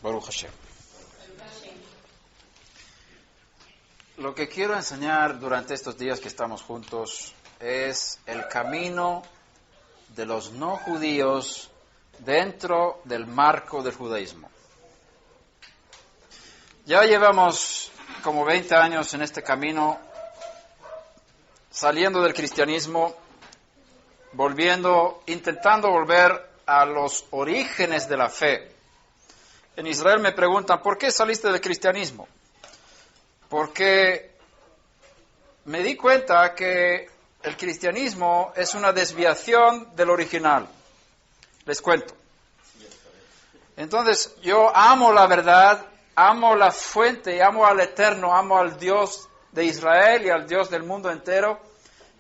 Baruch Hashem. Lo que quiero enseñar durante estos días que estamos juntos es el camino de los no judíos dentro del marco del judaísmo. Ya llevamos como 20 años en este camino, saliendo del cristianismo, intentando volver a los orígenes de la fe. En Israel me preguntan, ¿por qué saliste del cristianismo? Porque me di cuenta que el cristianismo es una desviación del original. Les cuento. Entonces, yo amo la verdad, amo la fuente, amo al Eterno, amo al Dios de Israel y al Dios del mundo entero,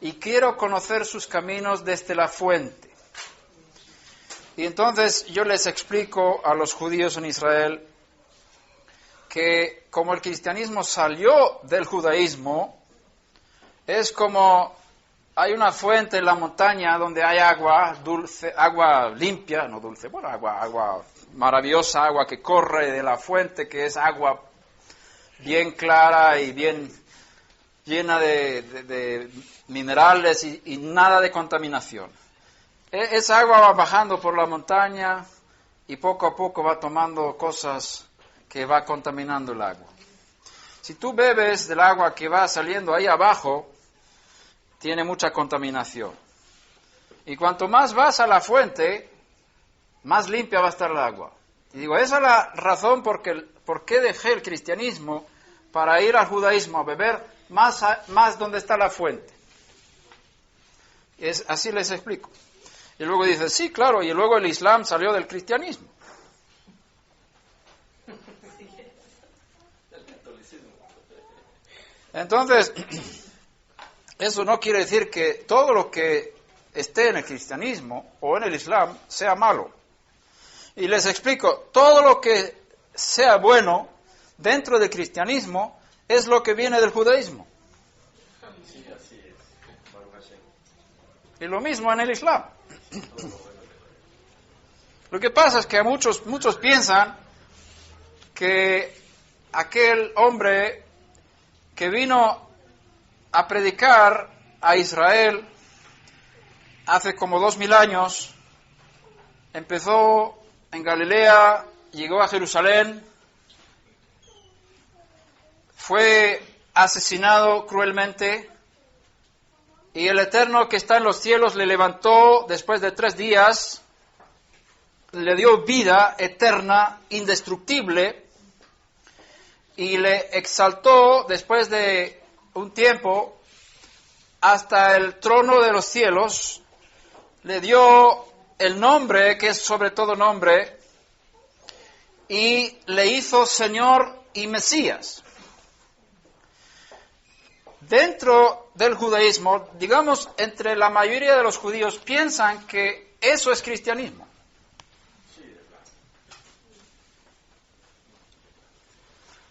y quiero conocer sus caminos desde la fuente. Y entonces yo les explico a los judíos en Israel que como el cristianismo salió del judaísmo, es como hay una fuente en la montaña donde hay agua dulce, agua limpia, no dulce, bueno, agua maravillosa, agua que corre de la fuente, que es agua bien clara y bien llena de minerales y nada de contaminación. Esa agua va bajando por la montaña y poco a poco va tomando cosas que va contaminando el agua. Si tú bebes del agua que va saliendo ahí abajo, tiene mucha contaminación. Y cuanto más vas a la fuente, más limpia va a estar el agua. Y digo, esa es la razón por qué dejé el cristianismo para ir al judaísmo, a beber más donde está la fuente. Así les explico. Y luego dice, sí, claro, y luego el Islam salió del cristianismo. Entonces, eso no quiere decir que todo lo que esté en el cristianismo o en el Islam sea malo. Y les explico, todo lo que sea bueno dentro del cristianismo es lo que viene del judaísmo. Y lo mismo en el Islam. Lo que pasa es que muchos piensan que aquel hombre que vino a predicar a Israel hace como 2000 años, empezó en Galilea, llegó a Jerusalén, fue asesinado cruelmente, y el Eterno que está en los cielos le levantó después de 3 días, le dio vida eterna, indestructible, y le exaltó después de un tiempo hasta el trono de los cielos, le dio el nombre que es sobre todo nombre, y le hizo Señor y Mesías. Dentro del judaísmo, digamos, entre la mayoría de los judíos piensan que eso es cristianismo.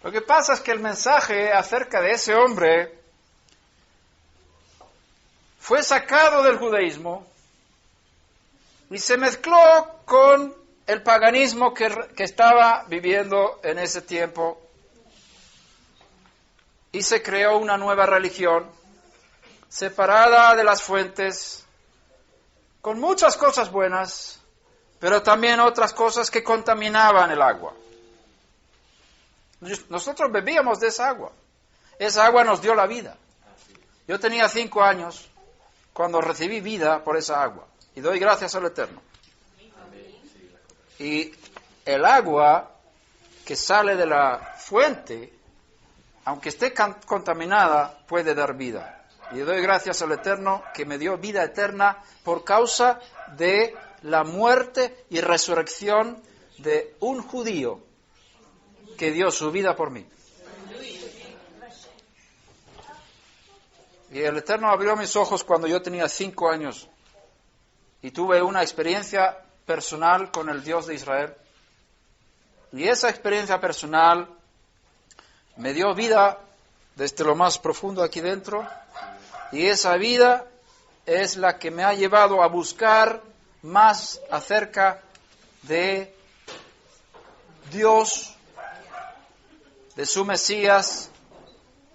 Lo que pasa es que el mensaje acerca de ese hombre fue sacado del judaísmo y se mezcló con el paganismo que estaba viviendo en ese tiempo. Y se creó una nueva religión, separada de las fuentes, con muchas cosas buenas, pero también otras cosas que contaminaban el agua. Nosotros bebíamos de esa agua. Esa agua nos dio la vida. Yo tenía 5 años cuando recibí vida por esa agua. Y doy gracias al Eterno. Y el agua que sale de la fuente, aunque esté contaminada, puede dar vida. Y doy gracias al Eterno que me dio vida eterna por causa de la muerte y resurrección de un judío que dio su vida por mí. Y el Eterno abrió mis ojos cuando yo tenía 5 años y tuve una experiencia personal con el Dios de Israel. Y esa experiencia personal me dio vida desde lo más profundo aquí dentro, y esa vida es la que me ha llevado a buscar más acerca de Dios, de su Mesías,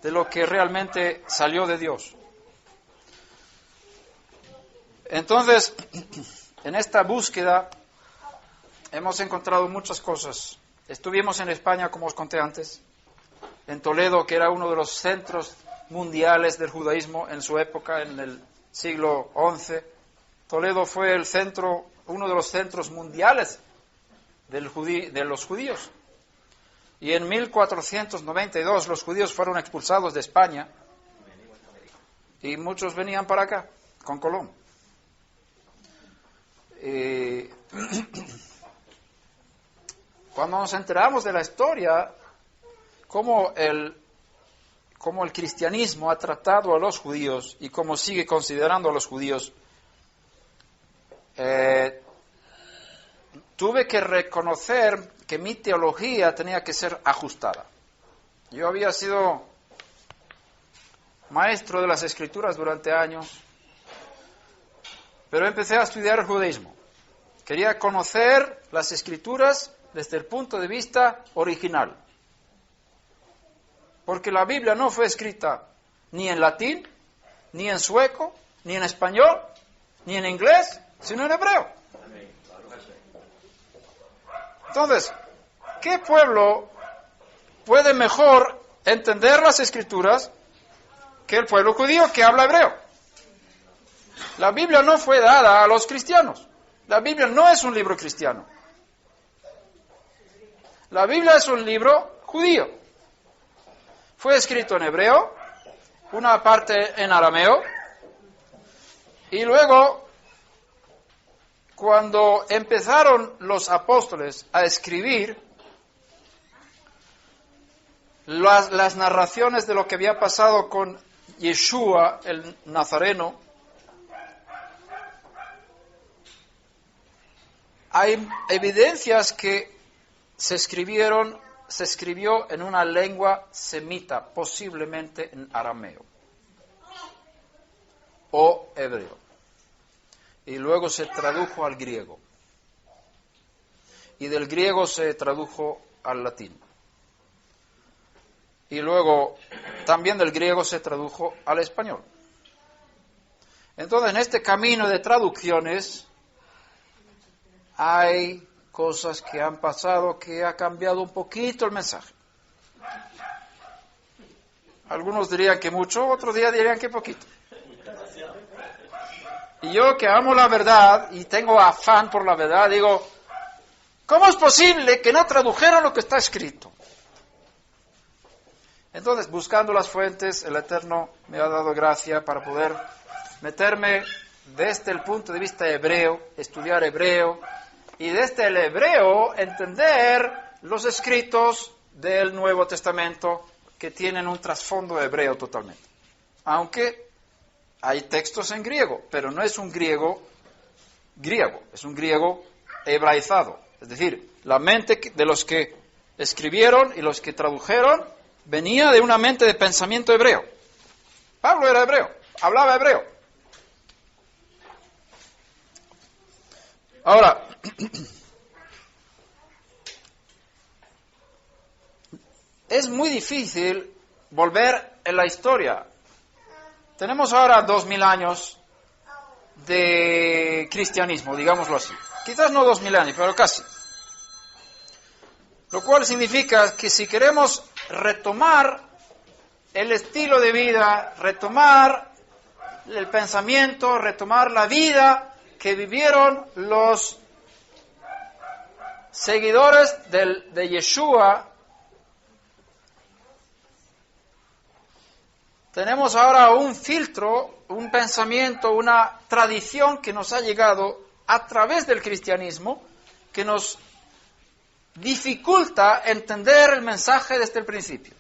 de lo que realmente salió de Dios. Entonces, en esta búsqueda hemos encontrado muchas cosas. Estuvimos en España, como os conté antes, en Toledo, que era uno de los centros mundiales del judaísmo en su época, en el siglo XI. Toledo fue el centro, uno de los centros mundiales de los judíos. Y en 1492 los judíos fueron expulsados de España y muchos venían para acá, con Colón. Cuando nos enteramos de la historia, cómo el cristianismo ha tratado a los judíos y cómo sigue considerando a los judíos, tuve que reconocer que mi teología tenía que ser ajustada. Yo había sido maestro de las Escrituras durante años, pero empecé a estudiar el judaísmo. Quería conocer las Escrituras desde el punto de vista original. Porque la Biblia no fue escrita ni en latín, ni en sueco, ni en español, ni en inglés, sino en hebreo. Entonces, ¿qué pueblo puede mejor entender las Escrituras que el pueblo judío que habla hebreo? La Biblia no fue dada a los cristianos. La Biblia no es un libro cristiano. La Biblia es un libro judío. Fue escrito en hebreo, una parte en arameo, y luego, cuando empezaron los apóstoles a escribir las narraciones de lo que había pasado con Yeshua, el Nazareno, hay evidencias que se escribió en una lengua semita, posiblemente en arameo o hebreo, y luego se tradujo al griego, y del griego se tradujo al latín, y luego también del griego se tradujo al español. Entonces, en este camino de traducciones hay cosas que han pasado que ha cambiado un poquito el mensaje. Algunos dirían que mucho, otros días dirían que poquito. Y yo, que amo la verdad y tengo afán por la verdad, digo, ¿cómo es posible que no tradujeron lo que está escrito? Entonces, buscando las fuentes, el Eterno me ha dado gracia para poder meterme desde el punto de vista hebreo, estudiar hebreo, y desde el hebreo entender los escritos del Nuevo Testamento que tienen un trasfondo hebreo totalmente. Aunque hay textos en griego, pero no es un griego, es un griego hebraizado. Es decir, la mente de los que escribieron y los que tradujeron venía de una mente de pensamiento hebreo. Pablo era hebreo, hablaba hebreo. Ahora, es muy difícil volver en la historia. Tenemos ahora 2000 años de cristianismo, digámoslo así. Quizás no 2000 años, pero casi. Lo cual significa que si queremos retomar el estilo de vida, retomar el pensamiento, retomar la vida que vivieron los seguidores de Yeshua, tenemos ahora un filtro, un pensamiento, una tradición que nos ha llegado a través del cristianismo, que nos dificulta entender el mensaje desde el principio.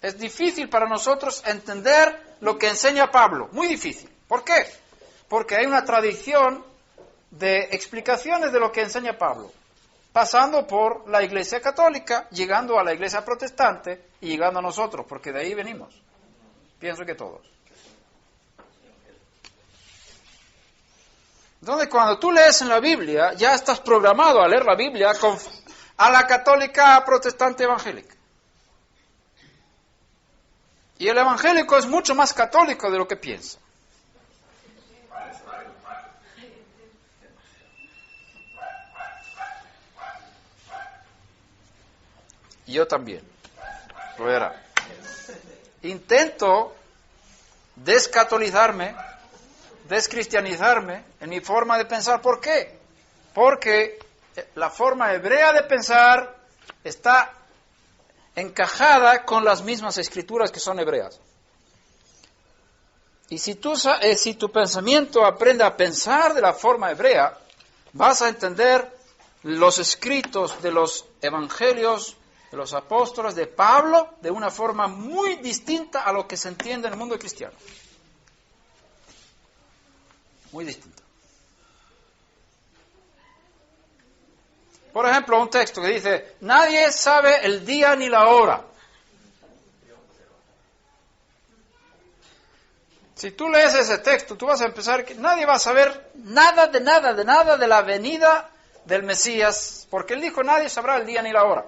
Es difícil para nosotros entender lo que enseña Pablo, muy difícil. ¿Por qué? Porque hay una tradición de explicaciones de lo que enseña Pablo, pasando por la Iglesia católica, llegando a la Iglesia protestante y llegando a nosotros, porque de ahí venimos. Pienso que todos. Entonces, cuando tú lees en la Biblia, ya estás programado a leer la Biblia a la católica, protestante, evangélica. Y el evangélico es mucho más católico de lo que piensa. Y yo también. Lo verá. Intento descatolizarme, descristianizarme en mi forma de pensar. ¿Por qué? Porque la forma hebrea de pensar está encajada con las mismas escrituras que son hebreas. Y si tu pensamiento aprende a pensar de la forma hebrea, vas a entender los escritos de los evangelios, de los apóstoles, de Pablo, de una forma muy distinta a lo que se entiende en el mundo cristiano. Muy distinta. Por ejemplo, un texto que dice, nadie sabe el día ni la hora. Si tú lees ese texto, tú vas a empezar que nadie va a saber nada de la venida del Mesías, porque él dijo, nadie sabrá el día ni la hora.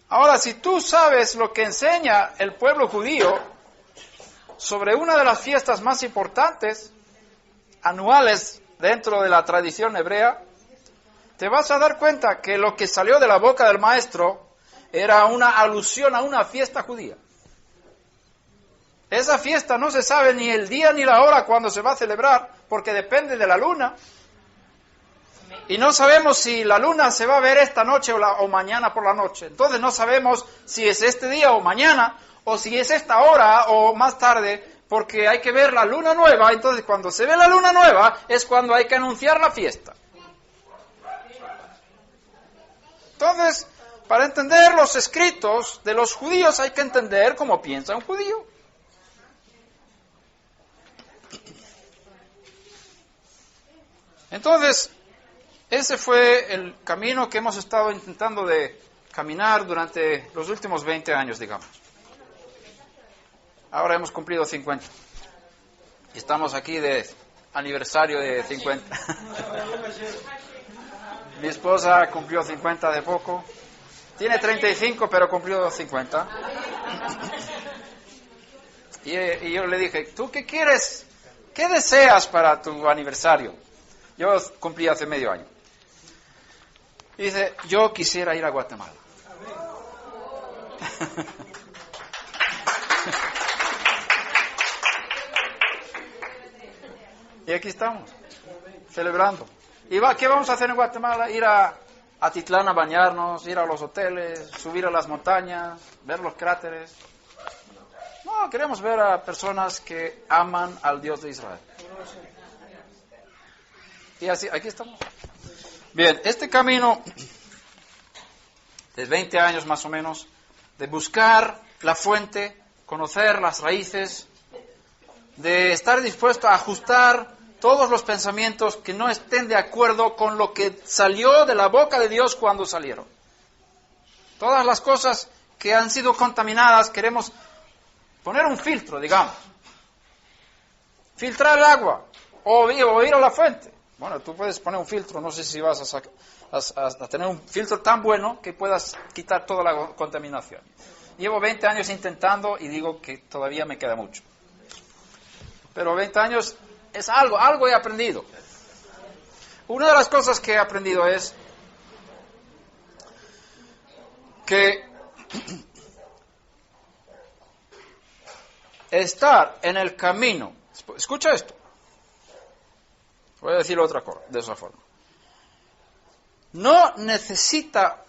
Ahora, si tú sabes lo que enseña el pueblo judío sobre una de las fiestas más importantes, anuales dentro de la tradición hebrea, te vas a dar cuenta que lo que salió de la boca del maestro era una alusión a una fiesta judía. Esa fiesta no se sabe ni el día ni la hora cuando se va a celebrar, porque depende de la luna. Y no sabemos si la luna se va a ver esta noche o mañana por la noche. Entonces no sabemos si es este día o mañana, o si es esta hora o más tarde, porque hay que ver la luna nueva. Entonces cuando se ve la luna nueva es cuando hay que anunciar la fiesta. Entonces, para entender los escritos de los judíos hay que entender cómo piensa un judío. Entonces, ese fue el camino que hemos estado intentando de caminar durante los últimos 20 años, digamos. Ahora hemos cumplido 50. Y estamos aquí de aniversario de 50. Mi esposa cumplió 50 de poco. Tiene 35, pero cumplió 50. Y yo le dije, ¿tú qué quieres? ¿Qué deseas para tu aniversario? Yo cumplí hace medio año. Y dice, yo quisiera ir a Guatemala. Y aquí estamos, celebrando. ¿Y qué vamos a hacer en Guatemala? Ir a Atitlán a bañarnos, ir a los hoteles, subir a las montañas, ver los cráteres. No, queremos ver a personas que aman al Dios de Israel. Y así, aquí estamos. Bien, este camino de 20 años más o menos, de buscar la fuente, conocer las raíces, de estar dispuesto a ajustar todos los pensamientos que no estén de acuerdo con lo que salió de la boca de Dios cuando salieron. Todas las cosas que han sido contaminadas, queremos poner un filtro, digamos. Filtrar el agua o ir a la fuente. Bueno, tú puedes poner un filtro, no sé si vas a tener un filtro tan bueno que puedas quitar toda la contaminación. Llevo 20 años intentando y digo que todavía me queda mucho. Pero 20 años es algo he aprendido. Una de las cosas que he aprendido es que estar en el camino, escucha esto, voy a decirlo de otra forma. No necesita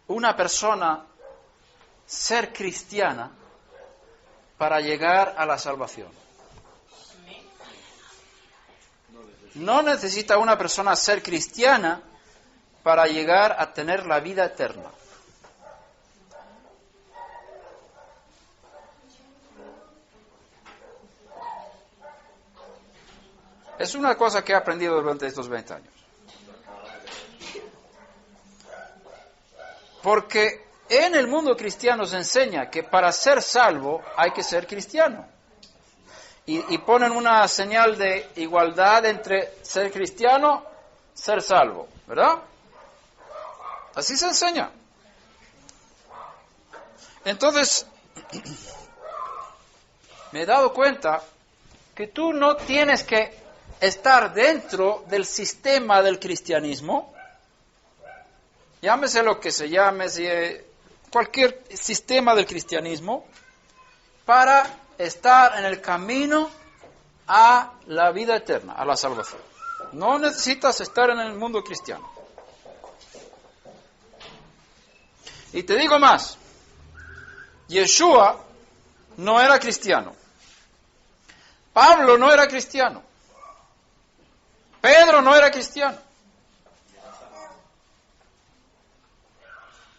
una persona ser cristiana para llegar a la salvación. No necesita una persona ser cristiana para llegar a tener la vida eterna. Es una cosa que he aprendido durante estos 20 años. Porque en el mundo cristiano se enseña que para ser salvo hay que ser cristiano. y ponen una señal de igualdad entre ser cristiano, ser salvo, ¿verdad? Así se enseña. Entonces, me he dado cuenta que tú no tienes que estar dentro del sistema del cristianismo, llámese lo que se llame, cualquier sistema del cristianismo, para estar en el camino a la vida eterna, a la salvación. No necesitas estar en el mundo cristiano. Y te digo más, Yeshua no era cristiano. Pablo no era cristiano. Pedro no era cristiano.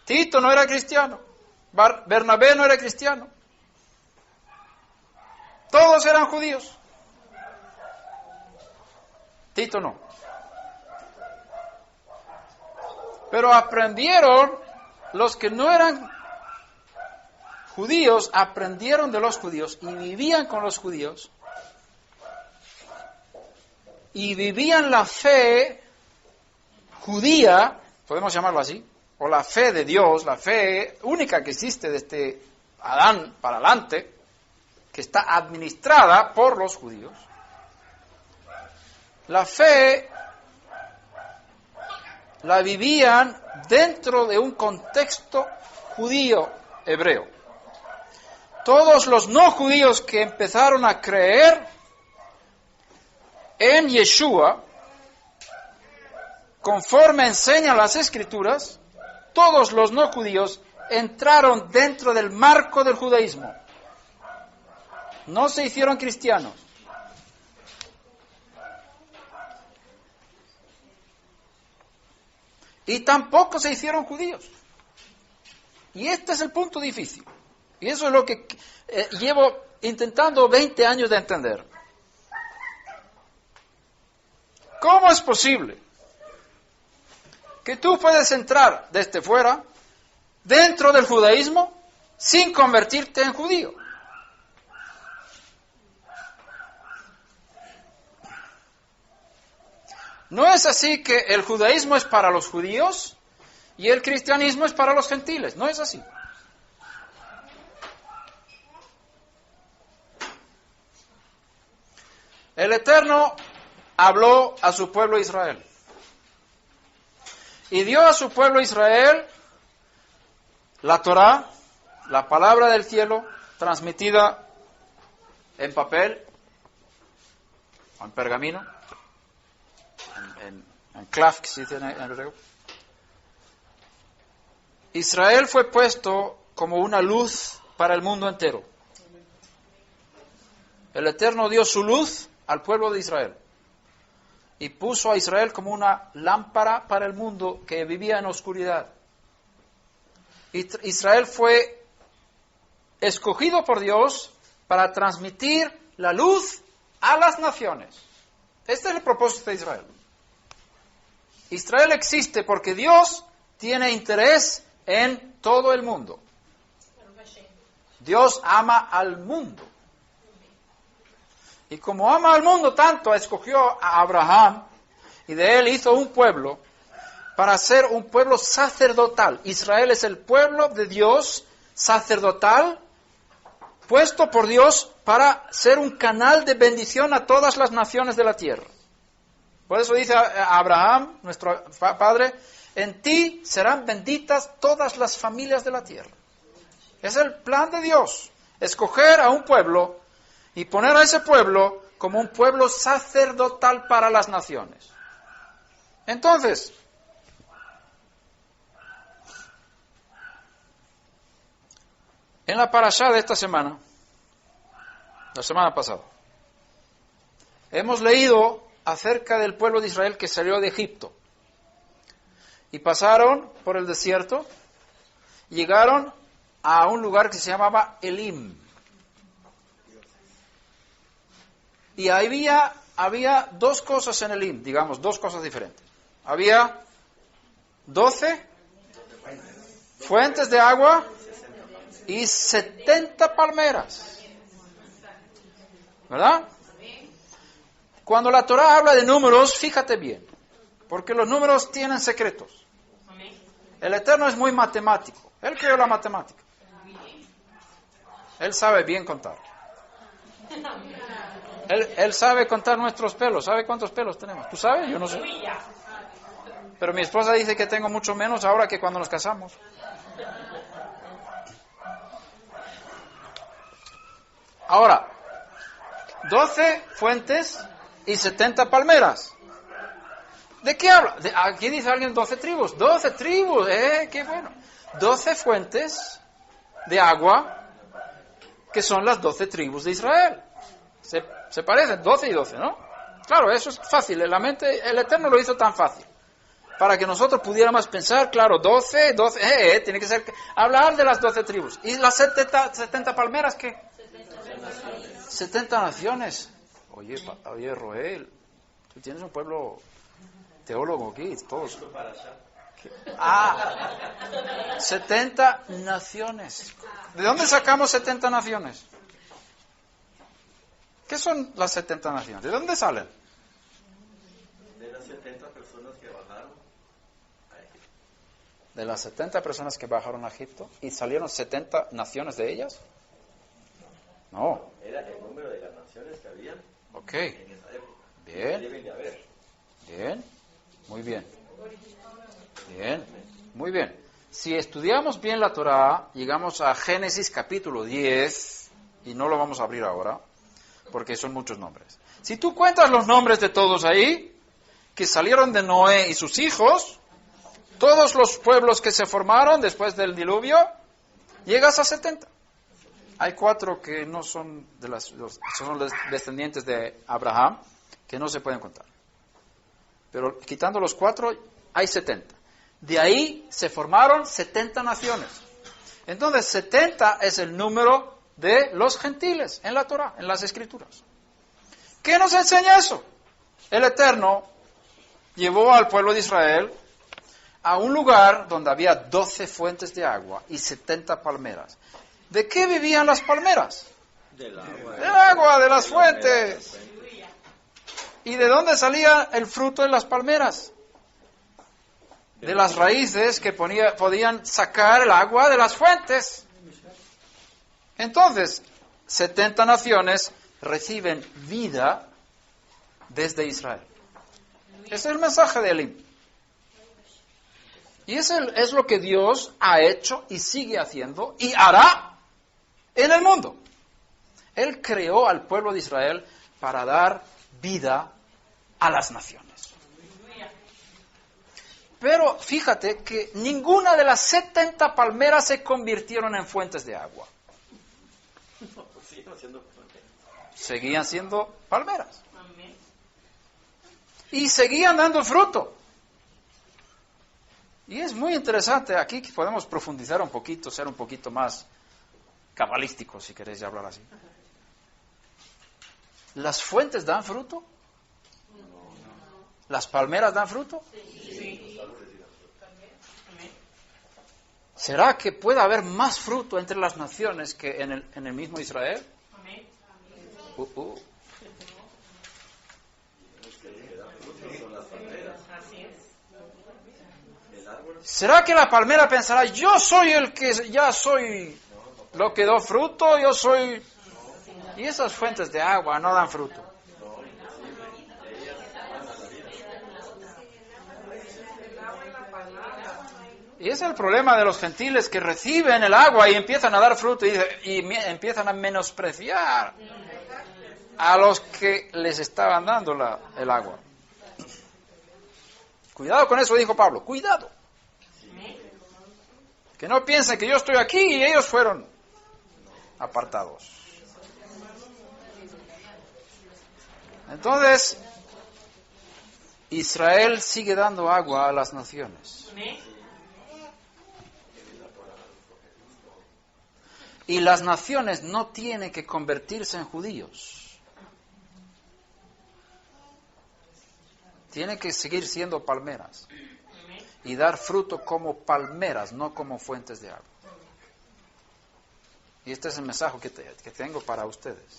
Tito no era cristiano. Bernabé no era cristiano. Todos eran judíos. Tito no. Pero aprendieron, los que no eran judíos, aprendieron de los judíos y vivían con los judíos. Y vivían la fe judía, podemos llamarlo así, o la fe de Dios, la fe única que existe desde Adán para adelante, que está administrada por los judíos. La fe la vivían dentro de un contexto judío hebreo. Todos los no judíos que empezaron a creer en Yeshua, conforme enseñan las Escrituras, todos los no judíos entraron dentro del marco del judaísmo. No se hicieron cristianos. Y tampoco se hicieron judíos. Y este es el punto difícil. Y eso es lo que llevo intentando 20 años de entender. ¿Cómo es posible que tú puedes entrar desde fuera, dentro del judaísmo, sin convertirte en judío? ¿No es así que el judaísmo es para los judíos y el cristianismo es para los gentiles? ¿No es así? El Eterno habló a su pueblo Israel y dio a su pueblo Israel la Torá, la palabra del cielo, transmitida en papel, o en pergamino, en clav, que se dice en hebreo. Israel fue puesto como una luz para el mundo entero. El Eterno dio su luz al pueblo de Israel y puso a Israel como una lámpara para el mundo que vivía en oscuridad. Israel fue escogido por Dios para transmitir la luz a las naciones. Este es el propósito de Israel. Israel existe porque Dios tiene interés en todo el mundo. Dios ama al mundo. Y como ama al mundo tanto, escogió a Abraham y de él hizo un pueblo para ser un pueblo sacerdotal. Israel es el pueblo de Dios sacerdotal, puesto por Dios para ser un canal de bendición a todas las naciones de la tierra. Por eso dice Abraham, nuestro padre, en ti serán benditas todas las familias de la tierra. Es el plan de Dios, escoger a un pueblo y poner a ese pueblo como un pueblo sacerdotal para las naciones. Entonces, en la parashá de esta semana, la semana pasada, hemos leído acerca del pueblo de Israel que salió de Egipto y pasaron por el desierto, llegaron a un lugar que se llamaba Elim. Y había dos cosas en Elim, digamos, dos cosas diferentes. Había 12 fuentes de agua y 70 palmeras. ¿Verdad? Cuando la Torá habla de números, fíjate bien, porque los números tienen secretos. El Eterno es muy matemático. Él creó la matemática. Él sabe bien contar. Él sabe contar nuestros pelos. ¿Sabe cuántos pelos tenemos? ¿Tú sabes? Yo no sé. Pero mi esposa dice que tengo mucho menos ahora que cuando nos casamos. Ahora, 12 fuentes y 70 palmeras. ¿De qué habla? Aquí dice alguien 12 tribus. 12 tribus, qué bueno. 12 fuentes de agua que son las 12 tribus de Israel. Se parecen, 12 y 12, ¿no? Claro, eso es fácil. La mente, el Eterno lo hizo tan fácil. Para que nosotros pudiéramos pensar, claro, 12, tiene que ser, hablar de las 12 tribus. ¿Y las 70 palmeras qué? 70 naciones. Oye, Roel, tú tienes un pueblo teólogo aquí, todos. 70 naciones. ¿De dónde sacamos 70 naciones? ¿Qué son las 70 naciones? ¿De dónde salen? De las 70 personas que bajaron a Egipto. De las 70 personas que bajaron a Egipto, ¿y salieron 70 naciones de ellas? No. Era el número de las naciones que habían Ok. en esa época. Bien. Deben de haber. Bien. Muy bien. Bien. Muy bien. Si estudiamos bien la Torá, llegamos a Génesis capítulo 10, y no lo vamos a abrir ahora, porque son muchos nombres. Si tú cuentas los nombres de todos ahí, que salieron de Noé y sus hijos, todos los pueblos que se formaron después del diluvio, llegas a 70. Hay 4 que no son son los descendientes de Abraham, que no se pueden contar. Pero quitando los 4, hay 70. De ahí se formaron 70 naciones. Entonces, 70 es el número de los gentiles en la Torá, en las Escrituras. ¿Qué nos enseña eso? El Eterno llevó al pueblo de Israel a un lugar donde había 12 fuentes de agua y 70 palmeras. ¿De qué vivían las palmeras? Del agua. Del agua, de las fuentes. ¿Y de dónde salía el fruto de las palmeras? De las raíces que podían sacar el agua de las fuentes. Entonces, 70 naciones reciben vida desde Israel. Ese es el mensaje de Elim. Y es lo que Dios ha hecho y sigue haciendo y hará en el mundo. Él creó al pueblo de Israel para dar vida a las naciones. Pero fíjate que ninguna de las 70 palmeras se convirtieron en fuentes de agua. Seguían siendo palmeras. Y seguían dando fruto. Y es muy interesante. Aquí podemos profundizar un poquito, ser un poquito más cabalísticos, si queréis hablar así. ¿Las fuentes dan fruto? ¿Las palmeras dan fruto? ¿Será que puede haber más fruto entre las naciones que en el mismo Israel? ¿Será que la palmera pensará, yo soy el que ya soy lo que dio fruto, yo soy... Y esas fuentes de agua no dan fruto? Y es el problema de los gentiles que reciben el agua y empiezan a dar fruto y empiezan a menospreciar a los que les estaban dando el agua. Cuidado con eso, dijo Pablo, cuidado. Que no piensen que yo estoy aquí y ellos fueron apartados. Entonces, Israel sigue dando agua a las naciones. Y las naciones no tienen que convertirse en judíos. Tienen que seguir siendo palmeras. Y dar fruto como palmeras, no como fuentes de agua. Y este es el mensaje que tengo para ustedes.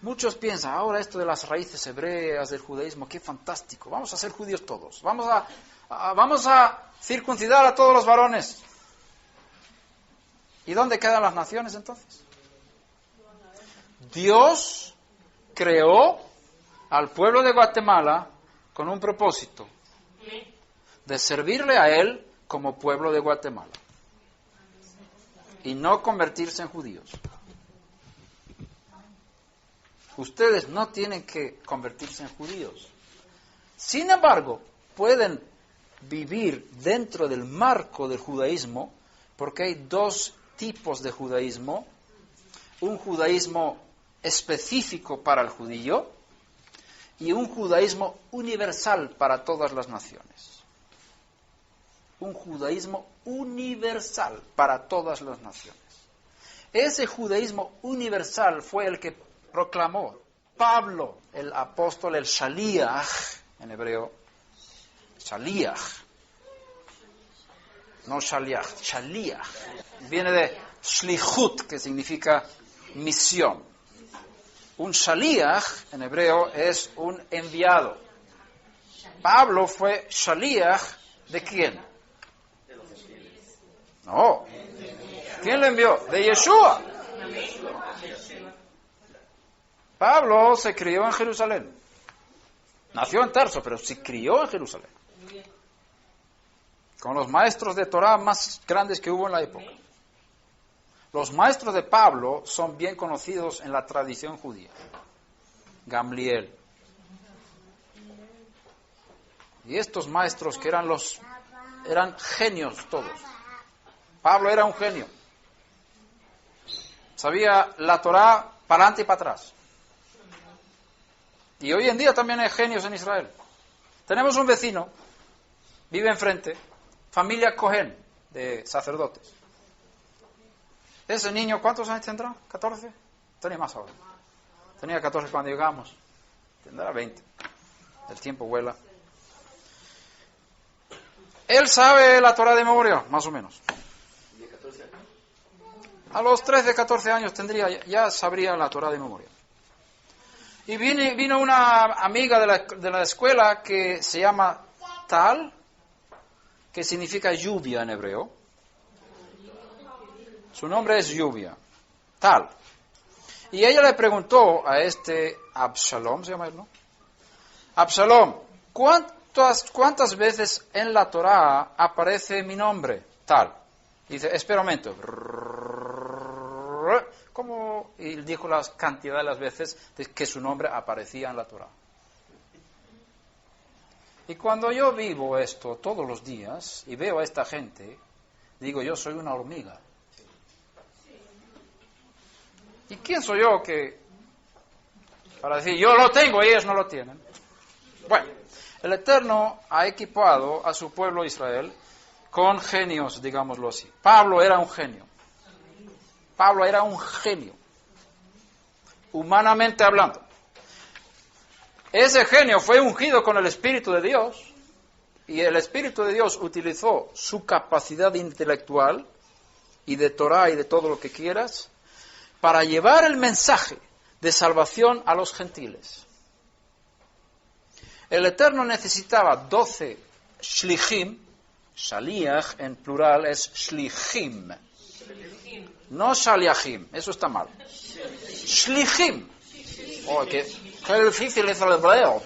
Muchos piensan, ahora esto de las raíces hebreas del judaísmo, qué fantástico, vamos a ser judíos todos, vamos a circuncidar a todos los varones. ¿Y dónde quedan las naciones entonces? Dios creó al pueblo de Guatemala con un propósito, de servirle a Él como pueblo de Guatemala y no convertirse en judíos. Ustedes no tienen que convertirse en judíos. Sin embargo, pueden vivir dentro del marco del judaísmo, porque hay dos tipos de judaísmo. Un judaísmo específico para el judío y un judaísmo universal para todas las naciones. Un judaísmo universal para todas las naciones. Ese judaísmo universal fue el que proclamó Pablo, el apóstol, el Shaliach, en hebreo, Shaliach, no Shaliach, Shaliach, viene de Shlichut, que significa misión. Un Shaliach, en hebreo, es un enviado. Pablo fue Shaliach, ¿de quién? No. ¿Quién le envió? De Yeshua. Pablo se crió en Jerusalén. Nació en Tarso, pero se crió en Jerusalén. Con los maestros de Torah más grandes que hubo en la época. Los maestros de Pablo son bien conocidos en la tradición judía. Gamliel. Y estos maestros que eran genios todos. Pablo era un genio. Sabía la Torah para adelante y para atrás. Y hoy en día también hay genios en Israel. Tenemos un vecino, vive enfrente, familia Cohen, de sacerdotes. Ese niño, ¿cuántos años tendrá? ¿14? Tenía más ahora. Tenía 14 cuando llegamos. Tendrá 20. El tiempo vuela. Él sabe la Torah de memoria, más o menos. A los 13, 14 años ya sabría la Torah de memoria. Y vino una amiga de la escuela que se llama Tal, que significa lluvia en hebreo. Su nombre es lluvia, Tal. Y ella le preguntó a este Absalom, ¿se llama él, no? Absalom, ¿cuántas veces en la Torah aparece mi nombre? Tal. Y dice, espera un momento. ¿Cómo? Y dijo la cantidad de las veces que su nombre aparecía en la Torah. Y cuando yo vivo esto todos los días y veo a esta gente, digo, yo soy una hormiga. ¿Y quién soy yo para decir, yo lo tengo y ellos no lo tienen? Bueno, el Eterno ha equipado a su pueblo Israel con genios, digámoslo así. Pablo era un genio. Pablo era un genio, humanamente hablando. Ese genio fue ungido con el Espíritu de Dios y el Espíritu de Dios utilizó su capacidad intelectual y de Torah y de todo lo que quieras para llevar el mensaje de salvación a los gentiles. El Eterno necesitaba 12 shlichim, shaliach en plural es shlichim. No shaliachim, eso está mal. Shlichim. Oh, qué difícil es el hebreo.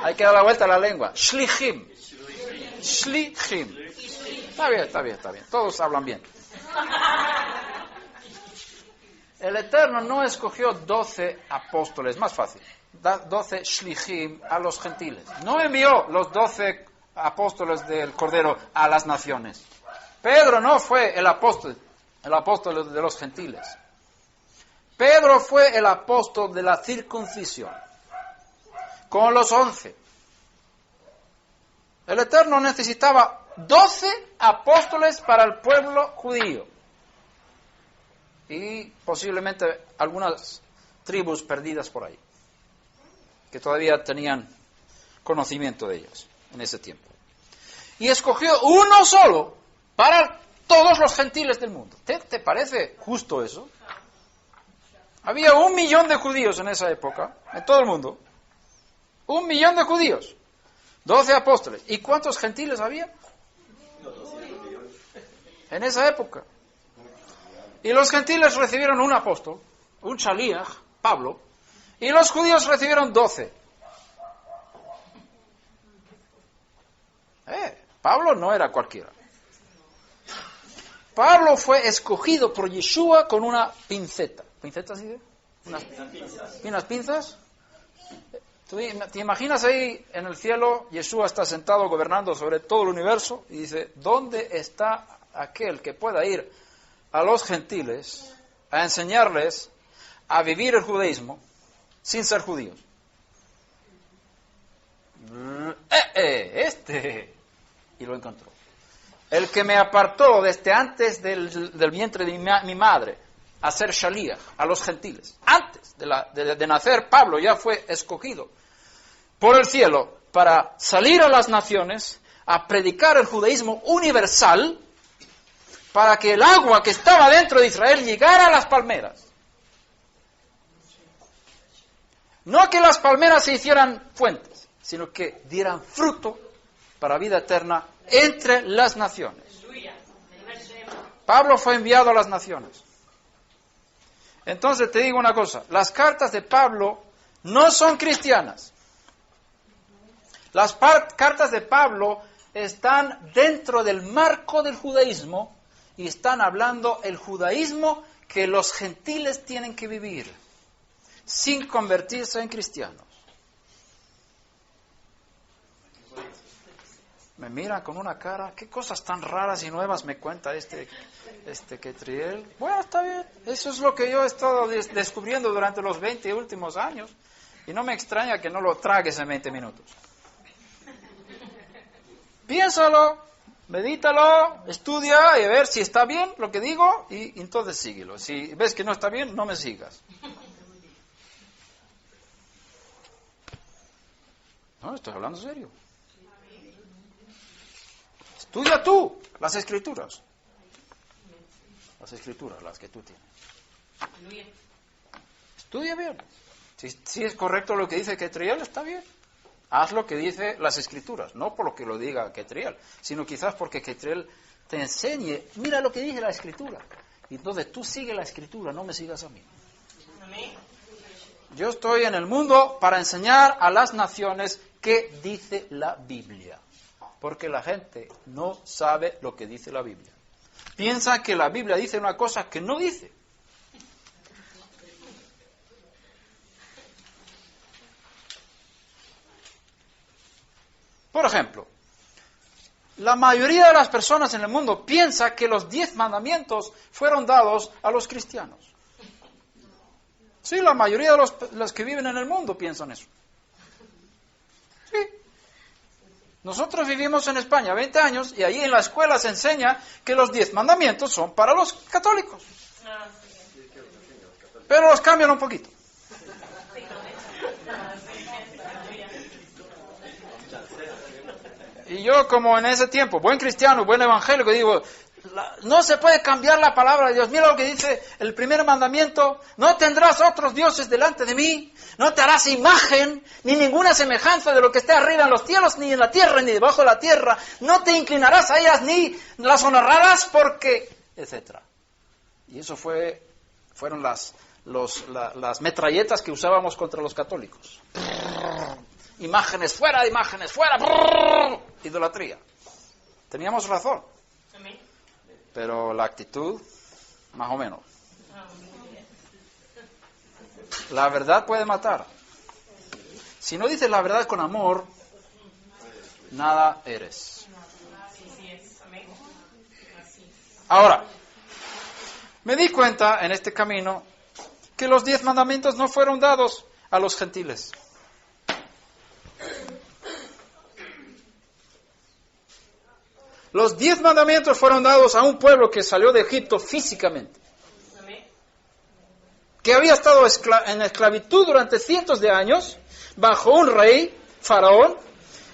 Hay que dar la vuelta a la lengua. Shlichim. Shlichim. Está bien. Todos hablan bien. El Eterno no escogió 12 apóstoles, más fácil. 12 shlichim a los gentiles. No envió los 12 apóstoles del Cordero a las naciones. Pedro no fue el apóstol de los gentiles. Pedro fue el apóstol de la circuncisión, con los 11. El Eterno necesitaba 12 apóstoles para el pueblo judío. Y posiblemente algunas tribus perdidas por ahí, que todavía tenían conocimiento de ellas en ese tiempo. Y escogió uno solo para todos los gentiles del mundo. ¿Te parece justo eso? Había 1 millón de judíos en esa época, en todo el mundo. 1 millón de judíos. 12 apóstoles. ¿Y cuántos gentiles había? En esa época. Y los gentiles recibieron un apóstol, un shaliach, Pablo, y los judíos recibieron 12. Pablo no era cualquiera. Pablo fue escogido por Yeshua con una pinceta. ¿Pinceta sí? ¿Unas pinzas? ¿Tú te imaginas ahí en el cielo? Yeshua está sentado gobernando sobre todo el universo y dice, ¿dónde está aquel que pueda ir a los gentiles a enseñarles a vivir el judaísmo sin ser judíos? Y lo encontró. El que me apartó desde antes del vientre de mi madre a ser shaliach a los gentiles. Antes de nacer, Pablo ya fue escogido por el cielo para salir a las naciones a predicar el judaísmo universal, para que el agua que estaba dentro de Israel llegara a las palmeras. No que las palmeras se hicieran fuentes, sino que dieran fruto para vida eterna entre las naciones. Pablo fue enviado a las naciones. Entonces te digo una cosa, las cartas de Pablo no son cristianas. Las cartas de Pablo están dentro del marco del judaísmo y están hablando el judaísmo que los gentiles tienen que vivir sin convertirse en cristianos. Me miran con una cara, qué cosas tan raras y nuevas me cuenta este Ketriel. Bueno, está bien, eso es lo que yo he estado descubriendo durante los 20 últimos años y no me extraña que no lo tragues en 20 minutos. Piénsalo, medítalo, estudia y a ver si está bien lo que digo y entonces síguelo. Si ves que no está bien, no me sigas. No, estoy hablando serio. Estudia tú las escrituras. Las escrituras, las que tú tienes. Estudia bien. Si es correcto lo que dice Ketriel, está bien. Haz lo que dice las escrituras, no por lo que lo diga Ketriel, sino quizás porque Ketriel te enseñe, mira lo que dice la escritura. Y entonces tú sigue la escritura, no me sigas a mí. Yo estoy en el mundo para enseñar a las naciones qué dice la Biblia. Porque la gente no sabe lo que dice la Biblia. Piensa que la Biblia dice una cosa que no dice. Por ejemplo, la mayoría de las personas en el mundo piensa que los 10 mandamientos fueron dados a los cristianos. Sí, la mayoría de los que viven en el mundo piensan eso. Sí. Nosotros vivimos en España 20 años y allí en la escuela se enseña que los 10 mandamientos son para los católicos. Pero los cambian un poquito. Y yo, como en ese tiempo, buen cristiano, buen evangélico, digo, no se puede cambiar la palabra de Dios. Mira lo que dice el primer mandamiento: no tendrás otros dioses delante de mí, no te harás imagen, ni ninguna semejanza de lo que esté arriba en los cielos, ni en la tierra, ni debajo de la tierra, no te inclinarás a ellas, ni las honrarás, porque, etcétera. Y eso fueron las metralletas que usábamos contra los católicos. Imágenes fuera, idolatría. Teníamos razón. Pero la actitud, más o menos. La verdad puede matar. Si no dices la verdad con amor, nada eres. Ahora, me di cuenta en este camino que los 10 mandamientos no fueron dados a los gentiles. Los 10 mandamientos fueron dados a un pueblo que salió de Egipto físicamente, que había estado en esclavitud durante cientos de años, bajo un rey, Faraón,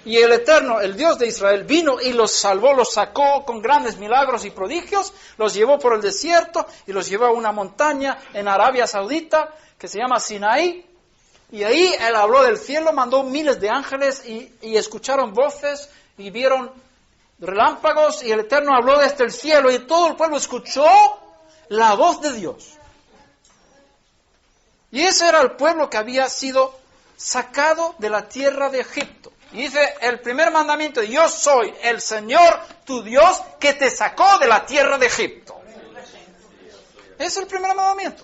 Y el Eterno, el Dios de Israel, vino y los salvó, los sacó con grandes milagros y prodigios, los llevó por el desierto y los llevó a una montaña en Arabia Saudita que se llama Sinaí. Y ahí Él habló del cielo, mandó miles de ángeles y escucharon voces y vieron relámpagos y el Eterno habló desde el cielo y todo el pueblo escuchó la voz de Dios. Y ese era el pueblo que había sido sacado de la tierra de Egipto. Y dice el primer mandamiento: yo soy el Señor tu Dios que te sacó de la tierra de Egipto. Es el primer mandamiento.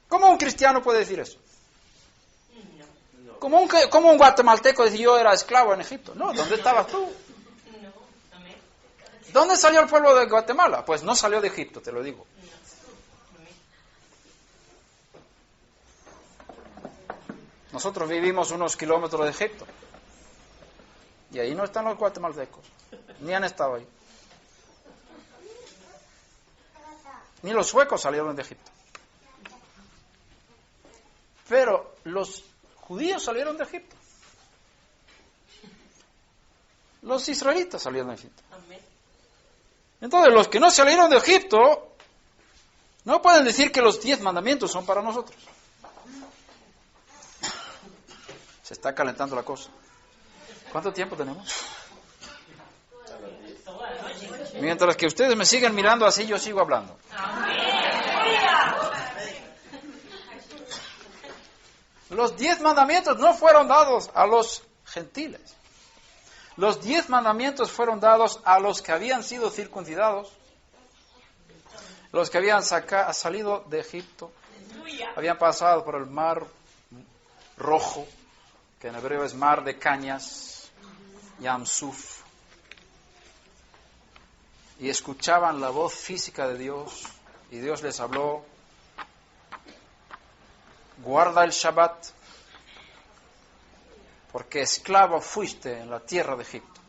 ¿Cómo un cristiano puede decir eso? ¿Cómo un guatemalteco dice yo era esclavo en Egipto? No, ¿dónde estabas tú? ¿Dónde salió el pueblo de Guatemala? Pues no salió de Egipto, te lo digo. Nosotros vivimos unos kilómetros de Egipto. Y ahí no están los guatemaltecos. Ni han estado ahí. Ni los suecos salieron de Egipto. Pero los judíos salieron de Egipto. Los israelitas salieron de Egipto. Entonces, los que no salieron de Egipto no pueden decir que los 10 mandamientos son para nosotros. Se está calentando la cosa. ¿Cuánto tiempo tenemos? Mientras que ustedes me siguen mirando así, yo sigo hablando. Los 10 mandamientos no fueron dados a los gentiles. Los 10 mandamientos fueron dados a los que habían sido circuncidados, los que habían salido de Egipto, habían pasado por el mar rojo, que en hebreo es mar de cañas, Yam Suf, y escuchaban la voz física de Dios, y Dios les habló: guarda el Shabbat, porque esclavo fuiste en la tierra de Egipto.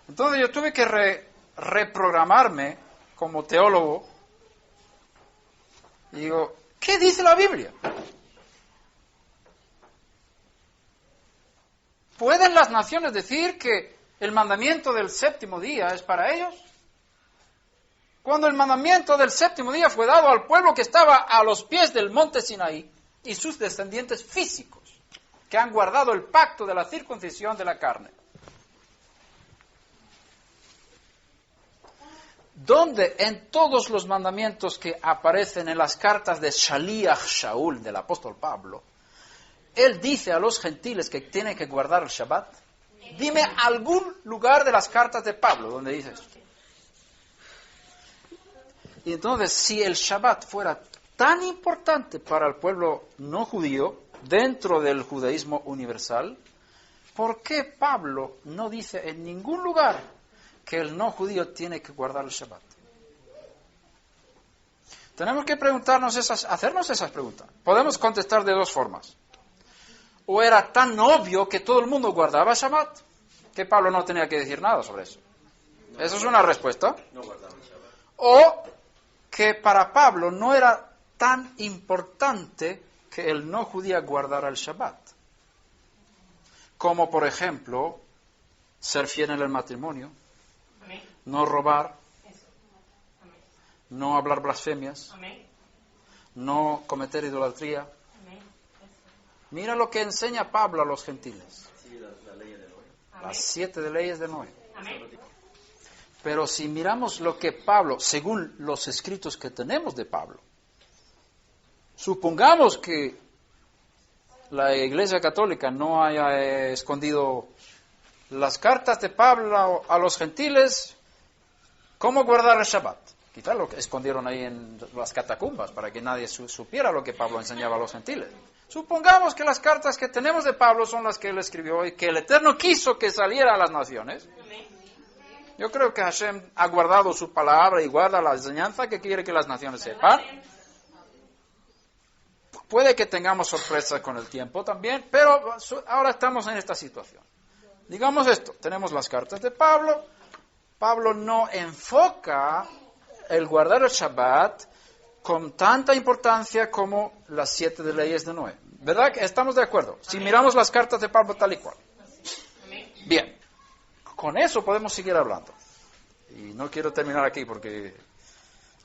Entonces yo tuve que reprogramarme como teólogo, y digo, ¿qué dice la Biblia? ¿Pueden las naciones decir que el mandamiento del séptimo día es para ellos? Cuando el mandamiento del séptimo día fue dado al pueblo que estaba a los pies del monte Sinaí y sus descendientes físicos, que han guardado el pacto de la circuncisión de la carne. Donde en todos los mandamientos que aparecen en las cartas de Shaliach Shaul, del apóstol Pablo, él dice a los gentiles que tienen que guardar el Shabbat. Dime algún lugar de las cartas de Pablo donde dice esto. Y entonces, si el Shabbat fuera tan importante para el pueblo no judío, dentro del judaísmo universal, ¿por qué Pablo no dice en ningún lugar que el no judío tiene que guardar el Shabbat? Tenemos que hacernos esas preguntas. Podemos contestar de dos formas. O era tan obvio que todo el mundo guardaba Shabbat, que Pablo no tenía que decir nada sobre eso. Esa es una respuesta. O que para Pablo no era tan importante que el no judío guardara el Shabbat. Como por ejemplo, ser fiel en el matrimonio, no robar, no hablar blasfemias, no cometer idolatría. Mira lo que enseña Pablo a los gentiles. Las 7 leyes de Noé. Pero si miramos lo que Pablo, según los escritos que tenemos de Pablo, supongamos que la Iglesia Católica no haya escondido las cartas de Pablo a los gentiles, ¿cómo guardar el Shabbat? Quizás lo que escondieron ahí en las catacumbas para que nadie supiera lo que Pablo enseñaba a los gentiles. Supongamos que las cartas que tenemos de Pablo son las que él escribió y que el Eterno quiso que saliera a las naciones. Yo creo que Hashem ha guardado su palabra y guarda la enseñanza que quiere que las naciones sepan. Puede que tengamos sorpresas con el tiempo también, pero ahora estamos en esta situación. Digamos esto, tenemos las cartas de Pablo. Pablo no enfoca el guardar el Shabbat con tanta importancia como las 7 leyes de Noé. ¿Verdad que estamos de acuerdo? Si miramos las cartas de Pablo tal y cual. Bien, con eso podemos seguir hablando. Y no quiero terminar aquí porque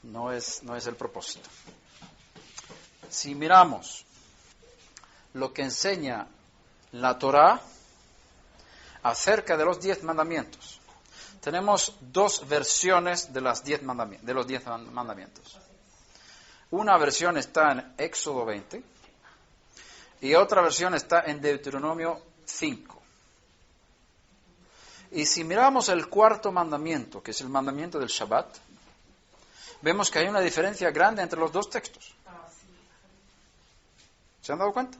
no es el propósito. Si miramos lo que enseña la Torá acerca de los 10 mandamientos, tenemos dos versiones de los 10 mandamientos. Una versión está en Éxodo 20 y otra versión está en Deuteronomio 5. Y si miramos el cuarto mandamiento, que es el mandamiento del Shabbat, vemos que hay una diferencia grande entre los dos textos. ¿Se han dado cuenta?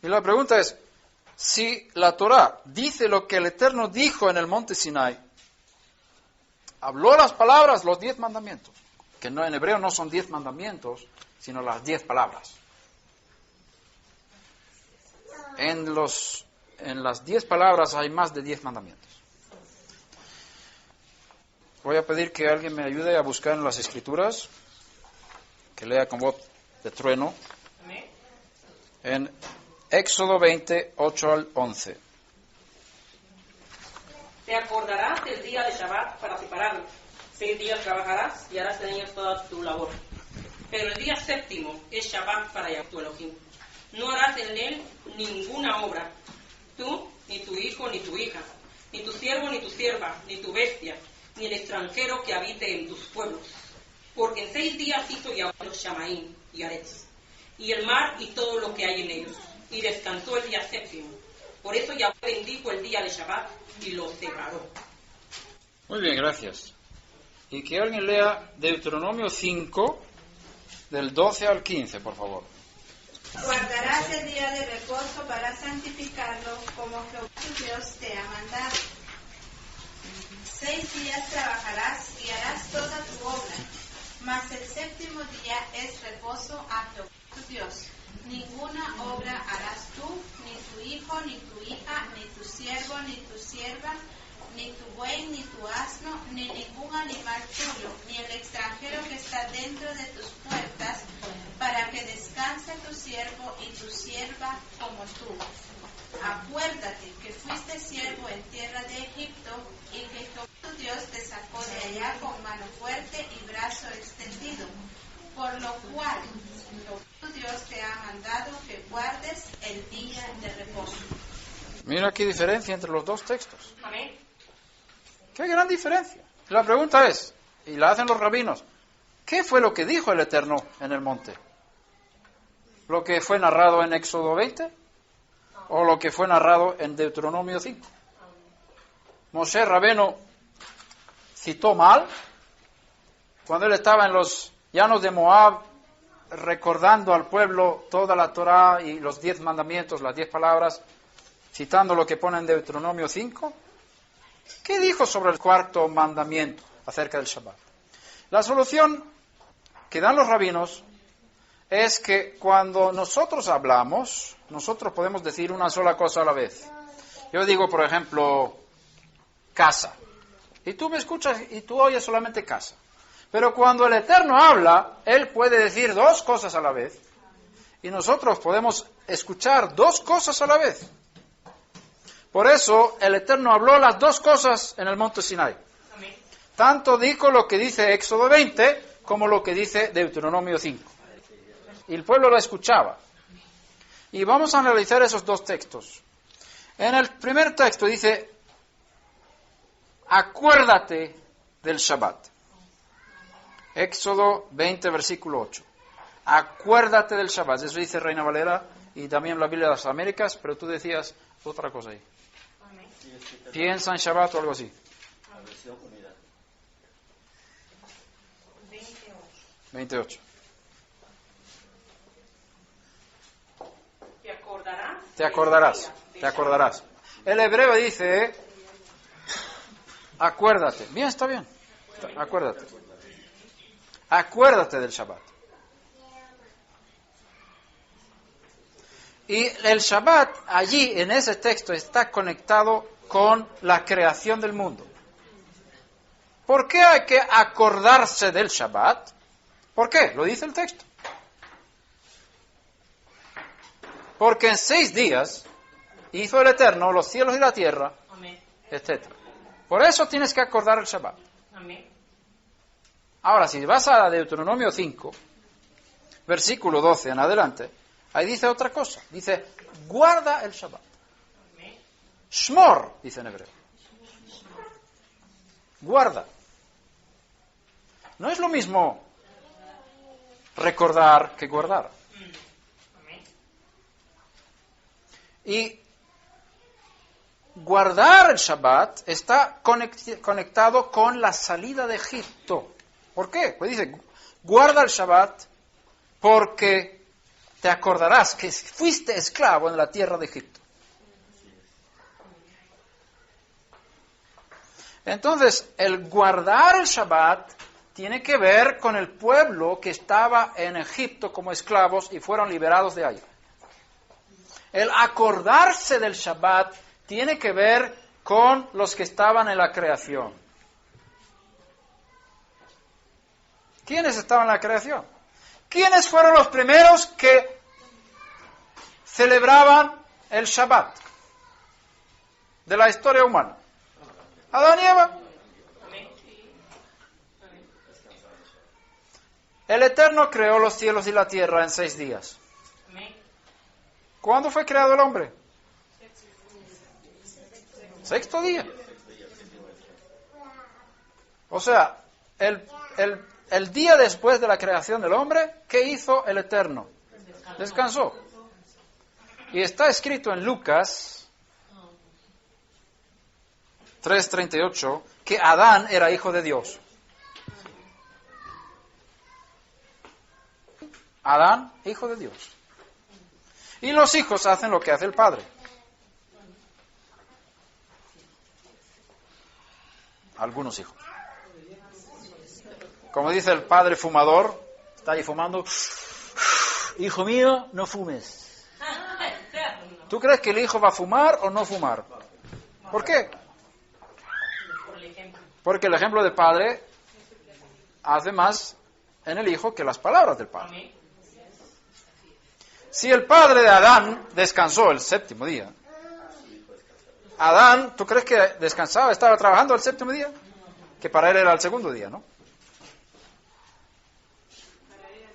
Y la pregunta es, si la Torá dice lo que el Eterno dijo en el monte Sinai, habló las palabras, los 10 mandamientos, que no, en hebreo no son 10 mandamientos, sino las 10 palabras. En las 10 palabras hay más de 10 mandamientos. Voy a pedir que alguien me ayude a buscar en las Escrituras, que lea con voz de trueno, en Éxodo 20, 8 al 11. Te acordarás del día de Shabbat para separarlo. 6 días trabajarás y harás en ellos toda tu labor. Pero el día séptimo es Shabbat para Yahweh tu Elohim. No harás en él ninguna obra, tú, ni tu hijo, ni tu hija, ni tu siervo, ni tu sierva, ni tu bestia, ni el extranjero que habite en tus pueblos. Porque en 6 días hizo Yahweh los Shamaín y Aretz, y el mar y todo lo que hay en ellos, y descansó el día séptimo. Por eso Yahweh bendijo el día de Shabbat y lo separó. Muy bien, gracias. Y que alguien lea Deuteronomio 5, del 12 al 15, por favor. Guardarás el día de reposo para santificarlo, como Jehová tu Dios te ha mandado. 6 días trabajarás y harás toda tu obra, mas el séptimo día es reposo a Jehová tu Dios. Ninguna obra harás tú, ni tu hijo, ni tu hija, ni tu siervo, ni tu sierva, ni tu buey, ni tu asno, ni ningún animal tuyo, ni el extranjero que está dentro de tus puertas, para que descanse tu siervo y tu sierva como tú. Acuérdate que fuiste siervo en tierra de Egipto y que Jehová tu Dios te sacó de allá con mano fuerte y brazo extendido, por lo cual Jehová tu Dios te ha mandado que guardes el día de reposo. Mira qué diferencia entre los dos textos. Amén. Qué gran diferencia. La pregunta es, y la hacen los rabinos, ¿qué fue lo que dijo el Eterno en el monte? ¿Lo que fue narrado en Éxodo 20? ¿O lo que fue narrado en Deuteronomio 5? Moshe Rabeno citó mal cuando él estaba en los llanos de Moab recordando al pueblo toda la Torá y los 10 mandamientos, las 10 palabras, citando lo que pone en Deuteronomio 5. ¿Qué dijo sobre el cuarto mandamiento acerca del Shabbat? La solución que dan los rabinos es que cuando nosotros hablamos, nosotros podemos decir una sola cosa a la vez. Yo digo, por ejemplo, casa. Y tú me escuchas y tú oyes solamente casa. Pero cuando el Eterno habla, Él puede decir 2 cosas a la vez. Y nosotros podemos escuchar 2 cosas a la vez. Por eso el Eterno habló las 2 cosas en el monte Sinai. Amén. Tanto dijo lo que dice Éxodo 20 como lo que dice Deuteronomio 5. Y el pueblo lo escuchaba. Y vamos a analizar esos 2 textos. En el primer texto dice, acuérdate del Shabbat. Éxodo 20, versículo 8. Acuérdate del Shabbat. Eso dice Reina Valera y también la Biblia de las Américas, pero tú decías otra cosa ahí. Amén. Piensa en Shabbat o algo así. La versión unidad. 28. Te acordarás. Te acordarás. Te acordarás. El hebreo dice, acuérdate. Bien, está bien. Acuérdate. Acuérdate del Shabbat. Y el Shabbat allí en ese texto está conectado con la creación del mundo. ¿Por qué hay que acordarse del Shabbat? ¿Por qué? Lo dice el texto. Porque en 6 días hizo el Eterno los cielos y la tierra, Amén. etc. Por eso tienes que acordar el Shabbat. Amén. Ahora, si vas a Deuteronomio 5, versículo 12 en adelante, ahí dice otra cosa. Dice, guarda el Shabbat. Amén. Shmor, dice en hebreo. Guarda. No es lo mismo recordar que guardar. Amén. Y guardar el Shabbat está conectado con la salida de Egipto. ¿Por qué? Pues dice, guarda el Shabbat porque te acordarás que fuiste esclavo en la tierra de Egipto. Entonces, el guardar el Shabbat tiene que ver con el pueblo que estaba en Egipto como esclavos y fueron liberados de ahí. El acordarse del Shabbat tiene que ver con los que estaban en la creación. ¿Quiénes estaban en la creación? ¿Quiénes fueron los primeros que celebraban el Shabbat de la historia humana? Adán y Eva. El Eterno creó los cielos y la tierra en 6 días. ¿Cuándo fue creado el hombre? 6º día. O sea, el día después de la creación del hombre, ¿qué hizo el Eterno? Descansó. Y está escrito en Lucas 3:38 que Adán era hijo de Dios. Adán, hijo de Dios. Y los hijos hacen lo que hace el padre. Algunos hijos. Como dice el padre fumador, está ahí fumando. Hijo mío, no fumes. ¿Tú crees que el hijo va a fumar o no fumar? ¿Por qué? Porque el ejemplo del padre hace más en el hijo que las palabras del padre. Si el padre de Adán descansó el 7º día, Adán, ¿tú crees que descansaba, estaba trabajando el 7º día? Que para él era el 2º día, ¿no?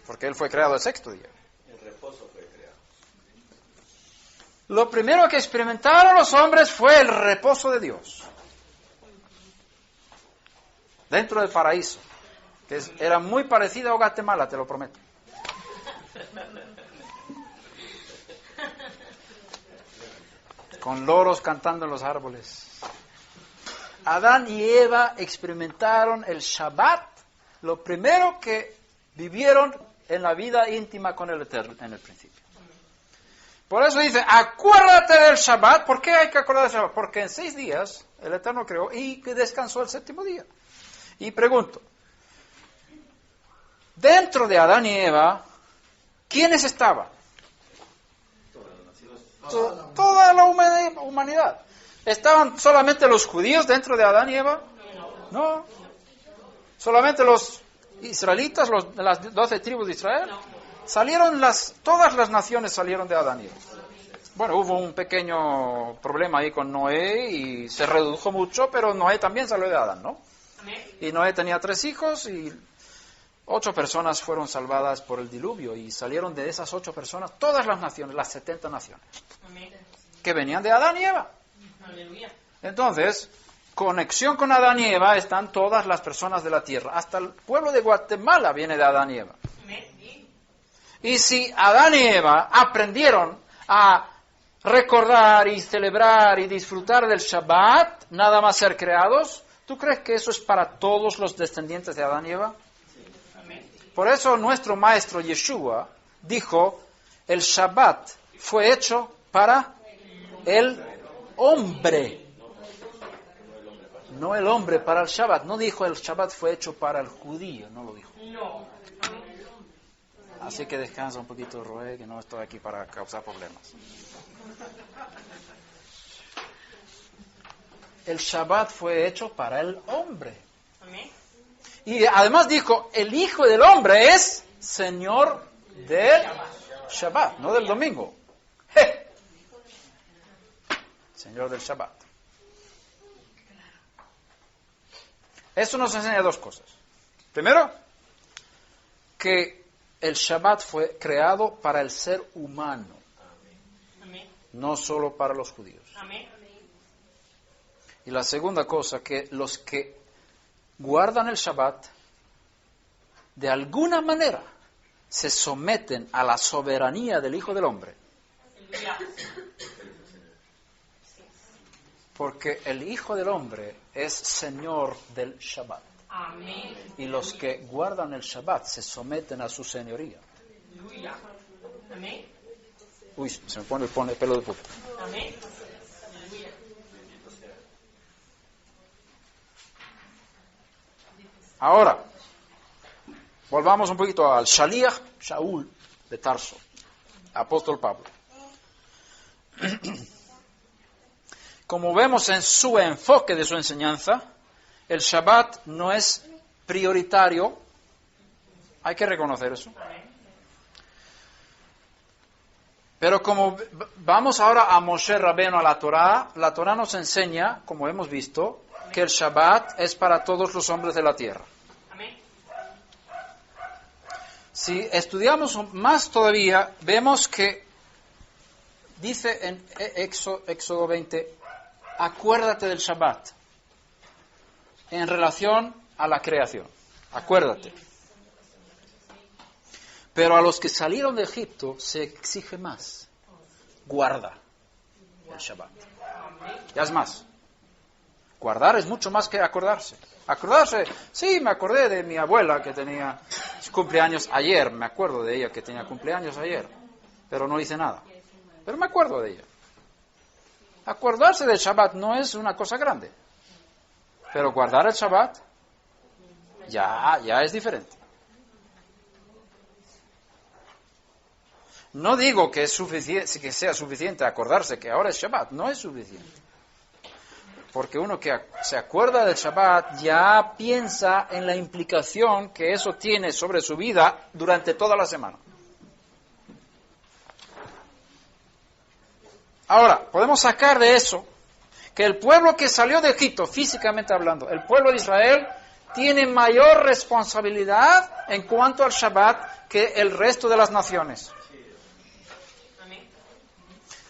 Porque él fue creado el 6º día. El reposo fue creado. Lo primero que experimentaron los hombres fue el reposo de Dios. Dentro del paraíso. Que era muy parecido a Guatemala, te lo prometo. Con loros cantando en los árboles. Adán y Eva experimentaron el Shabbat, lo primero que vivieron en la vida íntima con el Eterno en el principio. Por eso dice, acuérdate del Shabbat. ¿Por qué hay que acordarse del Shabbat? Porque en 6 días el Eterno creó y descansó el 7º día. Y pregunto, dentro de Adán y Eva, ¿quiénes estaban? Toda la humanidad. ¿Estaban solamente los judíos dentro de Adán y Eva? No. ¿Solamente los israelitas, las 12 tribus de Israel? Salieron todas las naciones salieron de Adán y Eva. Bueno, hubo un pequeño problema ahí con Noé y se redujo mucho, pero Noé también salió de Adán, ¿no? Y Noé tenía 3 hijos y 8 personas fueron salvadas por el diluvio y salieron de esas 8 personas todas las naciones, las 70 naciones, que venían de Adán y Eva. Entonces, conexión con Adán y Eva están todas las personas de la tierra. Hasta el pueblo de Guatemala viene de Adán y Eva. Y si Adán y Eva aprendieron a recordar y celebrar y disfrutar del Shabbat, nada más ser creados, ¿tú crees que eso es para todos los descendientes de Adán y Eva? Por eso nuestro maestro Yeshua dijo, el Shabbat fue hecho para el hombre. No el hombre para el Shabbat. No dijo el Shabbat fue hecho para el judío, no lo dijo. Así que descansa un poquito, Roé, que no estoy aquí para causar problemas. El Shabbat fue hecho para el hombre. Y además dijo, el Hijo del Hombre es Señor del Shabbat, no del domingo. Señor del Shabbat. Esto nos enseña dos cosas. Primero, que el Shabbat fue creado para el ser humano, no solo para los judíos. Y la segunda cosa, que los que guardan el Shabbat, de alguna manera, se someten a la soberanía del Hijo del Hombre. Porque el Hijo del Hombre es Señor del Shabbat. Amén. Y los que guardan el Shabbat se someten a su señoría. Aleluya. Amén. Uy, se me pone el pelo de punta. Amén. Aleluya. Ahora, volvamos un poquito al Shaliach Shaul de Tarso, apóstol Pablo. Como vemos en su enfoque de su enseñanza, el Shabbat no es prioritario. Hay que reconocer eso. Pero como vamos ahora a Moshe Rabbeinu, a la Torá nos enseña, como hemos visto, que el Shabbat es para todos los hombres de la tierra. Si estudiamos más todavía, vemos que dice en Éxodo 20, acuérdate del Shabbat en relación a la creación. Acuérdate. Pero a los que salieron de Egipto se exige más. Guarda el Shabbat. Ya es más. Guardar es mucho más que acordarse. Acordarse, sí, me acordé de mi abuela que tenía cumpleaños ayer. Me acuerdo de ella que tenía cumpleaños ayer. Pero no hice nada. Pero me acuerdo de ella. Acordarse del Shabbat no es una cosa grande. Pero guardar el Shabbat ya es diferente. No digo que sea suficiente acordarse que ahora es Shabbat. No es suficiente. Porque uno que se acuerda del Shabbat ya piensa en la implicación que eso tiene sobre su vida durante toda la semana. Ahora, podemos sacar de eso que el pueblo que salió de Egipto, físicamente hablando, el pueblo de Israel, tiene mayor responsabilidad en cuanto al Shabbat que el resto de las naciones.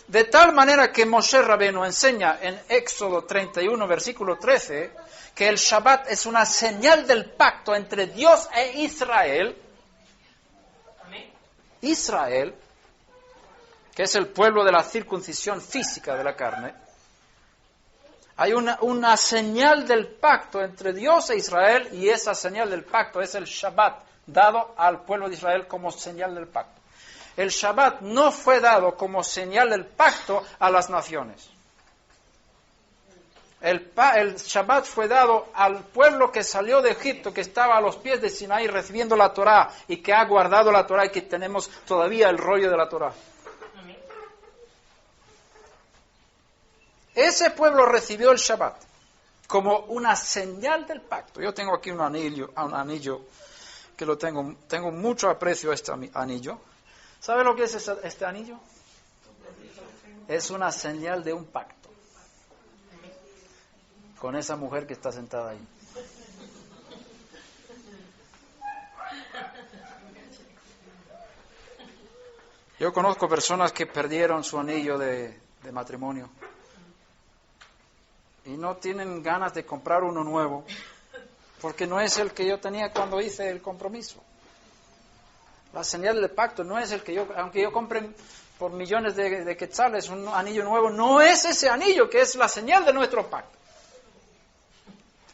De tal manera que Moshe Rabbeinu enseña en Éxodo 31, versículo 13, que el Shabbat es una señal del pacto entre Dios e Israel. Israel, que es el pueblo de la circuncisión física de la carne. Hay una señal del pacto entre Dios e Israel, y esa señal del pacto es el Shabbat, dado al pueblo de Israel como señal del pacto. El Shabbat no fue dado como señal del pacto a las naciones. El Shabbat fue dado al pueblo que salió de Egipto, que estaba a los pies de Sinaí recibiendo la Torá y que ha guardado la Torá y que tenemos todavía el rollo de la Torá. Ese pueblo recibió el Shabbat como una señal del pacto. Yo tengo aquí un anillo que lo tengo mucho aprecio a este anillo. ¿Sabe lo que es este anillo? Es una señal de un pacto con esa mujer que está sentada ahí. Yo conozco personas que perdieron su anillo de matrimonio y no tienen ganas de comprar uno nuevo porque no es el que yo tenía cuando hice el compromiso. La señal del pacto no es el que aunque yo compre por millones de quetzales un anillo nuevo, no es ese anillo que es la señal de nuestro pacto.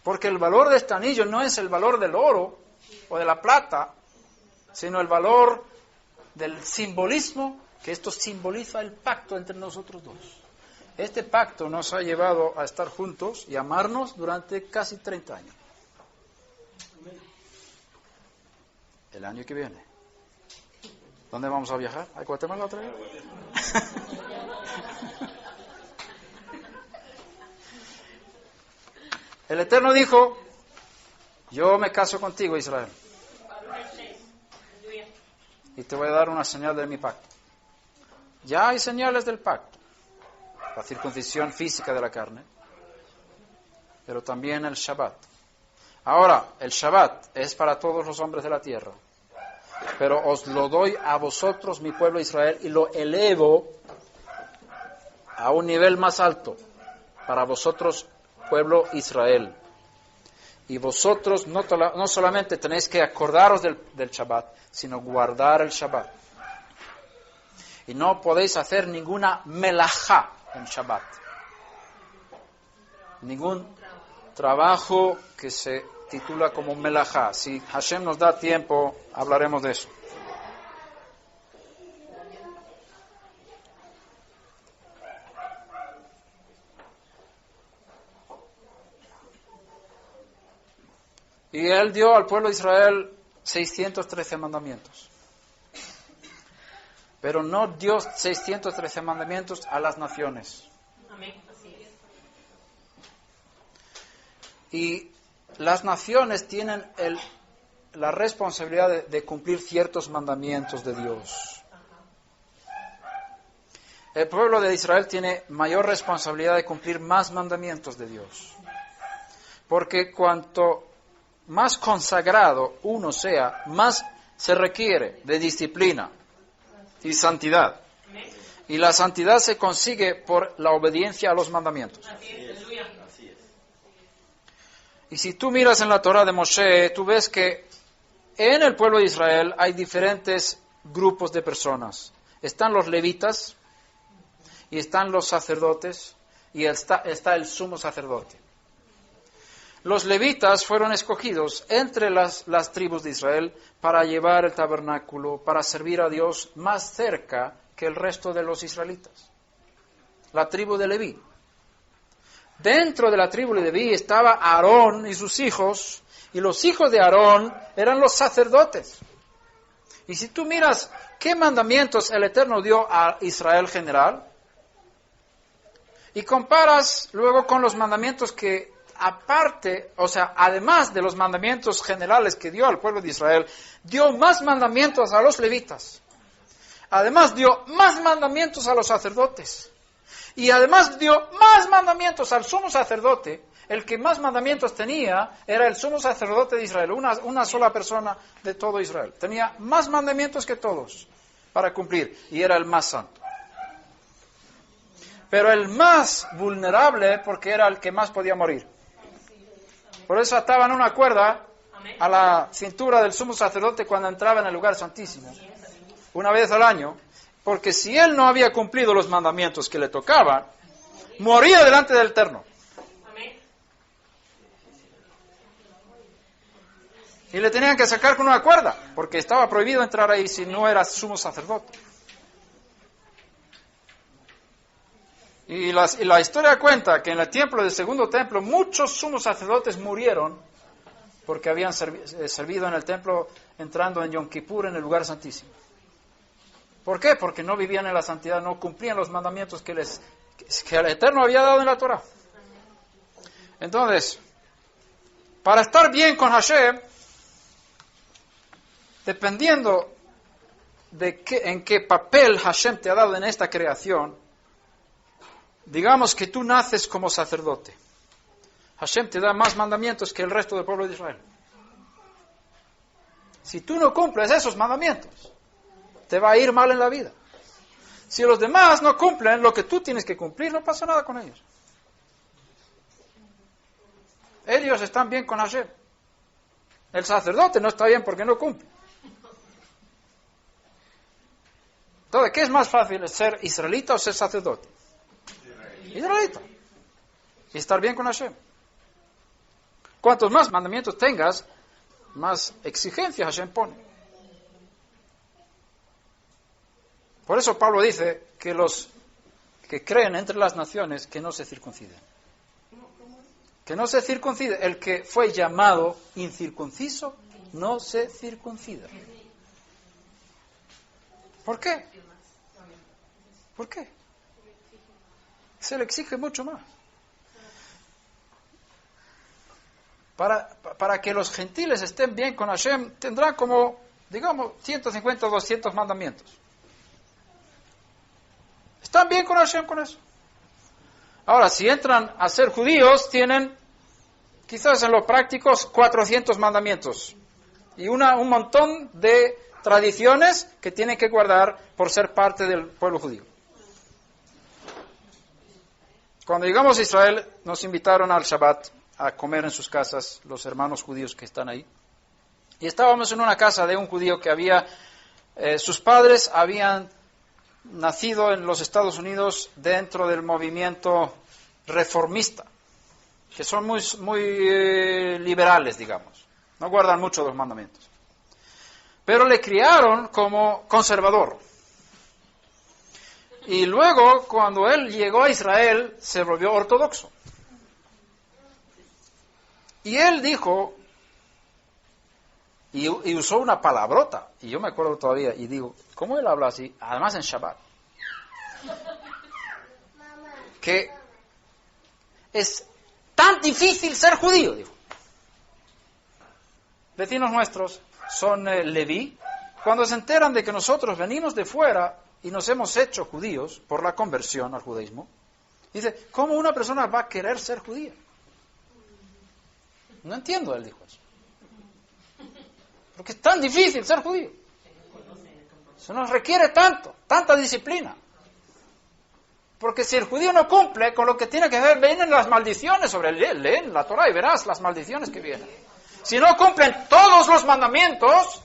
Porque el valor de este anillo no es el valor del oro o de la plata, sino el valor del simbolismo, que esto simboliza el pacto entre nosotros dos. Este pacto nos ha llevado a estar juntos y amarnos durante casi 30 años. El año que viene. ¿Dónde vamos a viajar? ¿A Guatemala otra vez? El Eterno dijo, yo me caso contigo, Israel. Y te voy a dar una señal de mi pacto. Ya hay señales del pacto. la circuncisión física de la carne, pero también el Shabbat. Ahora, el Shabbat es para todos los hombres de la tierra, pero os lo doy a vosotros, mi pueblo Israel, y lo elevo a un nivel más alto para vosotros, pueblo Israel. Y vosotros no solamente tenéis que acordaros del Shabbat, sino guardar el Shabbat. Y no podéis hacer ninguna melajá en Shabbat. Ningún trabajo que se titula como melajá. Si Hashem nos da tiempo, hablaremos de eso. Y él dio al pueblo de Israel 613 mandamientos. Pero no dio 613 mandamientos a las naciones. Amén. Así es. Y las naciones tienen la responsabilidad de cumplir ciertos mandamientos de Dios. El pueblo de Israel tiene mayor responsabilidad de cumplir más mandamientos de Dios. Porque cuanto más consagrado uno sea, más se requiere de disciplina y santidad. Y la santidad se consigue por la obediencia a los mandamientos. Así es. Aleluya. Así es. Y si tú miras en la Torá de Moshe, tú ves que en el pueblo de Israel hay diferentes grupos de personas. Están los levitas, y están los sacerdotes, y está el sumo sacerdote. Los levitas fueron escogidos entre las tribus de Israel para llevar el tabernáculo, para servir a Dios más cerca que el resto de los israelitas. La tribu de Leví. Dentro de la tribu de Leví estaba Aarón y sus hijos, y los hijos de Aarón eran los sacerdotes. Y si tú miras qué mandamientos el Eterno dio a Israel general, y comparas luego con los mandamientos que aparte, o sea, además de los mandamientos generales que dio al pueblo de Israel, dio más mandamientos a los levitas. Además dio más mandamientos a los sacerdotes. Y además dio más mandamientos al sumo sacerdote. El que más mandamientos tenía era el sumo sacerdote de Israel, una sola persona de todo Israel. Tenía más mandamientos que todos para cumplir y era el más santo. Pero el más vulnerable porque era el que más podía morir. Por eso ataban una cuerda a la cintura del sumo sacerdote cuando entraba en el lugar santísimo, una vez al año, porque si él no había cumplido los mandamientos que le tocaban, moría delante del Eterno. Y le tenían que sacar con una cuerda, porque estaba prohibido entrar ahí si no era sumo sacerdote. Y la historia cuenta que en el templo del segundo templo muchos sumos sacerdotes murieron porque habían servido en el templo entrando en Yom Kippur en el lugar santísimo. ¿Por qué? Porque no vivían en la santidad, no cumplían los mandamientos que el Eterno había dado en la Torah. Entonces, para estar bien con Hashem, dependiendo de en qué papel Hashem te ha dado en esta creación, digamos que tú naces como sacerdote. Hashem te da más mandamientos que el resto del pueblo de Israel. Si tú no cumples esos mandamientos, te va a ir mal en la vida. Si los demás no cumplen lo que tú tienes que cumplir, no pasa nada con ellos. Ellos están bien con Hashem. El sacerdote no está bien porque no cumple. Entonces, ¿qué es más fácil? ¿Ser israelita o ser sacerdote? Israelita. Y estar bien con Hashem. Cuantos más mandamientos tengas, más exigencias Hashem pone. Por eso Pablo dice que los que creen entre las naciones que no se circunciden. Que no se circuncide. El que fue llamado incircunciso no se circuncida. ¿Por qué? ¿Por qué? Se le exige mucho más. Para que los gentiles estén bien con Hashem, tendrán como, digamos, 150 o 200 mandamientos. ¿Están bien con Hashem con eso? Ahora, si entran a ser judíos, tienen, quizás en lo práctico, 400 mandamientos y un montón de tradiciones que tienen que guardar por ser parte del pueblo judío. Cuando llegamos a Israel, nos invitaron al Shabbat a comer en sus casas, los hermanos judíos que están ahí. Y estábamos en una casa de un judío que sus padres habían nacido en los Estados Unidos dentro del movimiento reformista, que son muy liberales, digamos. No guardan mucho los mandamientos. Pero le criaron como conservador. Y luego, cuando él llegó a Israel, se volvió ortodoxo. Y él dijo, y usó una palabrota, y yo me acuerdo todavía, y digo, ¿cómo él habla así? Además en Shabbat. Que es tan difícil ser judío, dijo. Vecinos nuestros son Leví. Cuando se enteran de que nosotros venimos de fuera y nos hemos hecho judíos por la conversión al judaísmo, dice, ¿cómo una persona va a querer ser judía? No entiendo, él dijo eso. Porque es tan difícil ser judío. Eso nos requiere tanta disciplina. Porque si el judío no cumple con lo que tiene que ver, vienen las maldiciones sobre él. Leen la Torah y verás las maldiciones que vienen. Si no cumplen todos los mandamientos,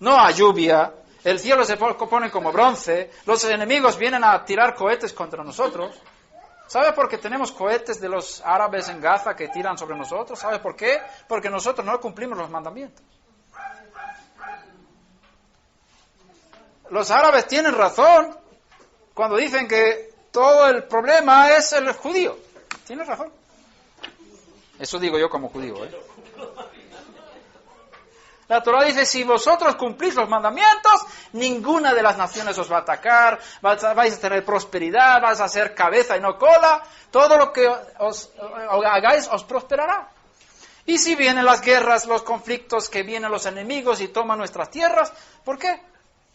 no hay lluvia, el cielo se pone como bronce, los enemigos vienen a tirar cohetes contra nosotros. ¿Sabe por qué tenemos cohetes de los árabes en Gaza que tiran sobre nosotros? ¿Sabe por qué? Porque nosotros no cumplimos los mandamientos. Los árabes tienen razón cuando dicen que todo el problema es el judío. Tienen razón. Eso digo yo como judío, La Torah dice, si vosotros cumplís los mandamientos, ninguna de las naciones os va a atacar, vais a tener prosperidad, vais a ser cabeza y no cola, todo lo que os hagáis os prosperará. Y si vienen las guerras, los conflictos, que vienen los enemigos y toman nuestras tierras, ¿por qué?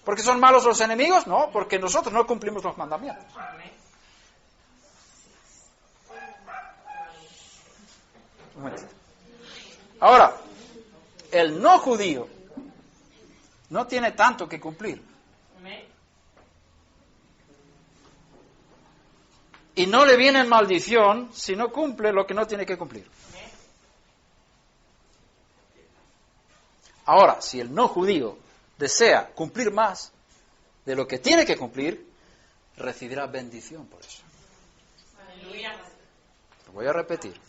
¿Porque son malos los enemigos? No, porque nosotros no cumplimos los mandamientos. Un momentito. Ahora, el no judío no tiene tanto que cumplir. Y no le viene maldición si no cumple lo que no tiene que cumplir. Ahora, si el no judío desea cumplir más de lo que tiene que cumplir, recibirá bendición por eso. Lo voy a repetir.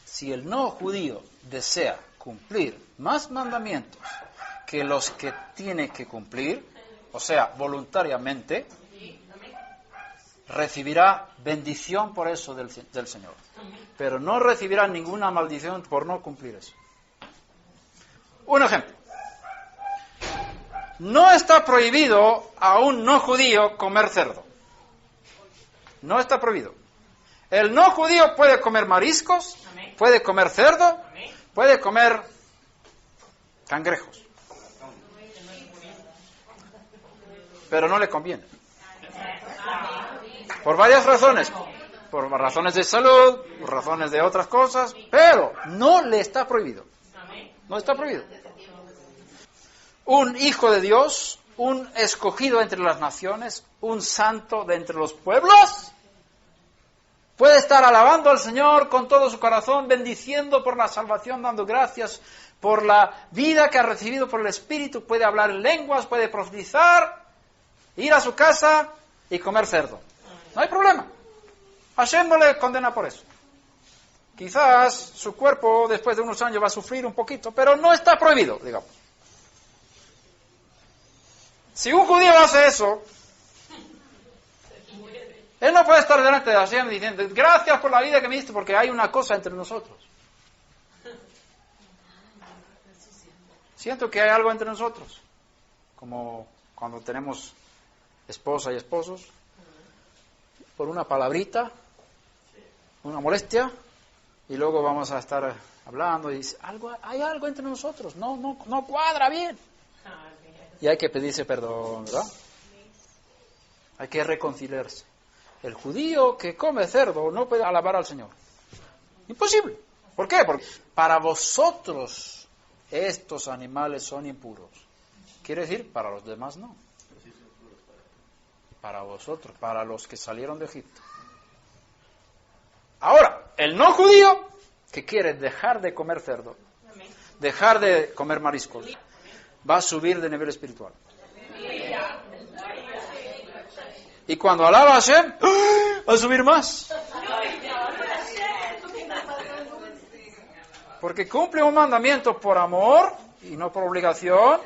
Si el no judío desea cumplir más mandamientos que los que tiene que cumplir, o sea, voluntariamente, recibirá bendición por eso del Señor. Pero no recibirá ninguna maldición por no cumplir eso. Un ejemplo. No está prohibido a un no judío comer cerdo. No está prohibido. El no judío puede comer mariscos, puede comer cerdo, puede comer cangrejos. Pero no le conviene. Por varias razones. Por razones de salud, por razones de otras cosas, pero no le está prohibido. No está prohibido. Un hijo de Dios, un escogido entre las naciones, un santo de entre los pueblos, puede estar alabando al Señor con todo su corazón, bendiciendo por la salvación, dando gracias por la vida que ha recibido por el Espíritu, puede hablar en lenguas, puede profetizar, ir a su casa y comer cerdo. No hay problema. Hashem no le condena por eso. Quizás su cuerpo después de unos años va a sufrir un poquito, pero no está prohibido, digamos. Si un judío hace eso, él no puede estar delante de Hashem diciendo, gracias por la vida que me diste, porque hay una cosa entre nosotros. Siento que hay algo entre nosotros, como cuando tenemos esposa y esposos, por una palabrita, una molestia, y luego vamos a estar hablando y dice, hay algo entre nosotros, no cuadra bien. Y hay que pedirse perdón, ¿verdad? Hay que reconciliarse. el judío que come cerdo no puede alabar al Señor. Imposible. ¿Por qué? Porque para vosotros estos animales son impuros. Quiere decir, para los demás no. Para vosotros, para los que salieron de Egipto. Ahora, el no judío que quiere dejar de comer cerdo, dejar de comer mariscos, va a subir de nivel espiritual. Y cuando alaba a Hashem, va a subir más. Porque cumple un mandamiento por amor y no por obligación.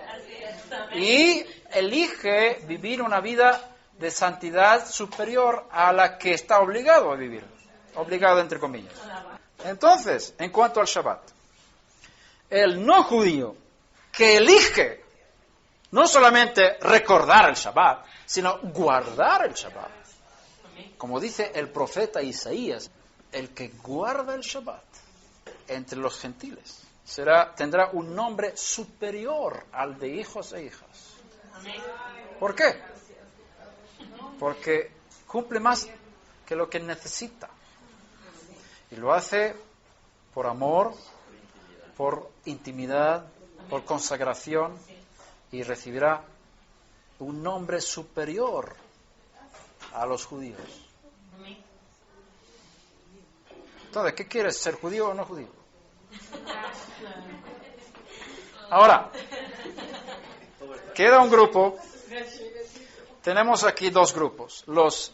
Y elige vivir una vida de santidad superior a la que está obligado a vivir. Obligado entre comillas. Entonces, en cuanto al Shabbat, el no judío que elige no solamente recordar el Shabbat, sino guardar el Shabbat. Como dice el profeta Isaías, el que guarda el Shabbat entre los gentiles tendrá un nombre superior al de hijos e hijas. ¿Por qué? Porque cumple más que lo que necesita. Y lo hace por amor, por intimidad, por consagración, y recibirá un nombre superior a los judíos. Entonces, ¿qué quieres? ¿Ser judío o no judío? Ahora, queda un grupo. Tenemos aquí dos grupos.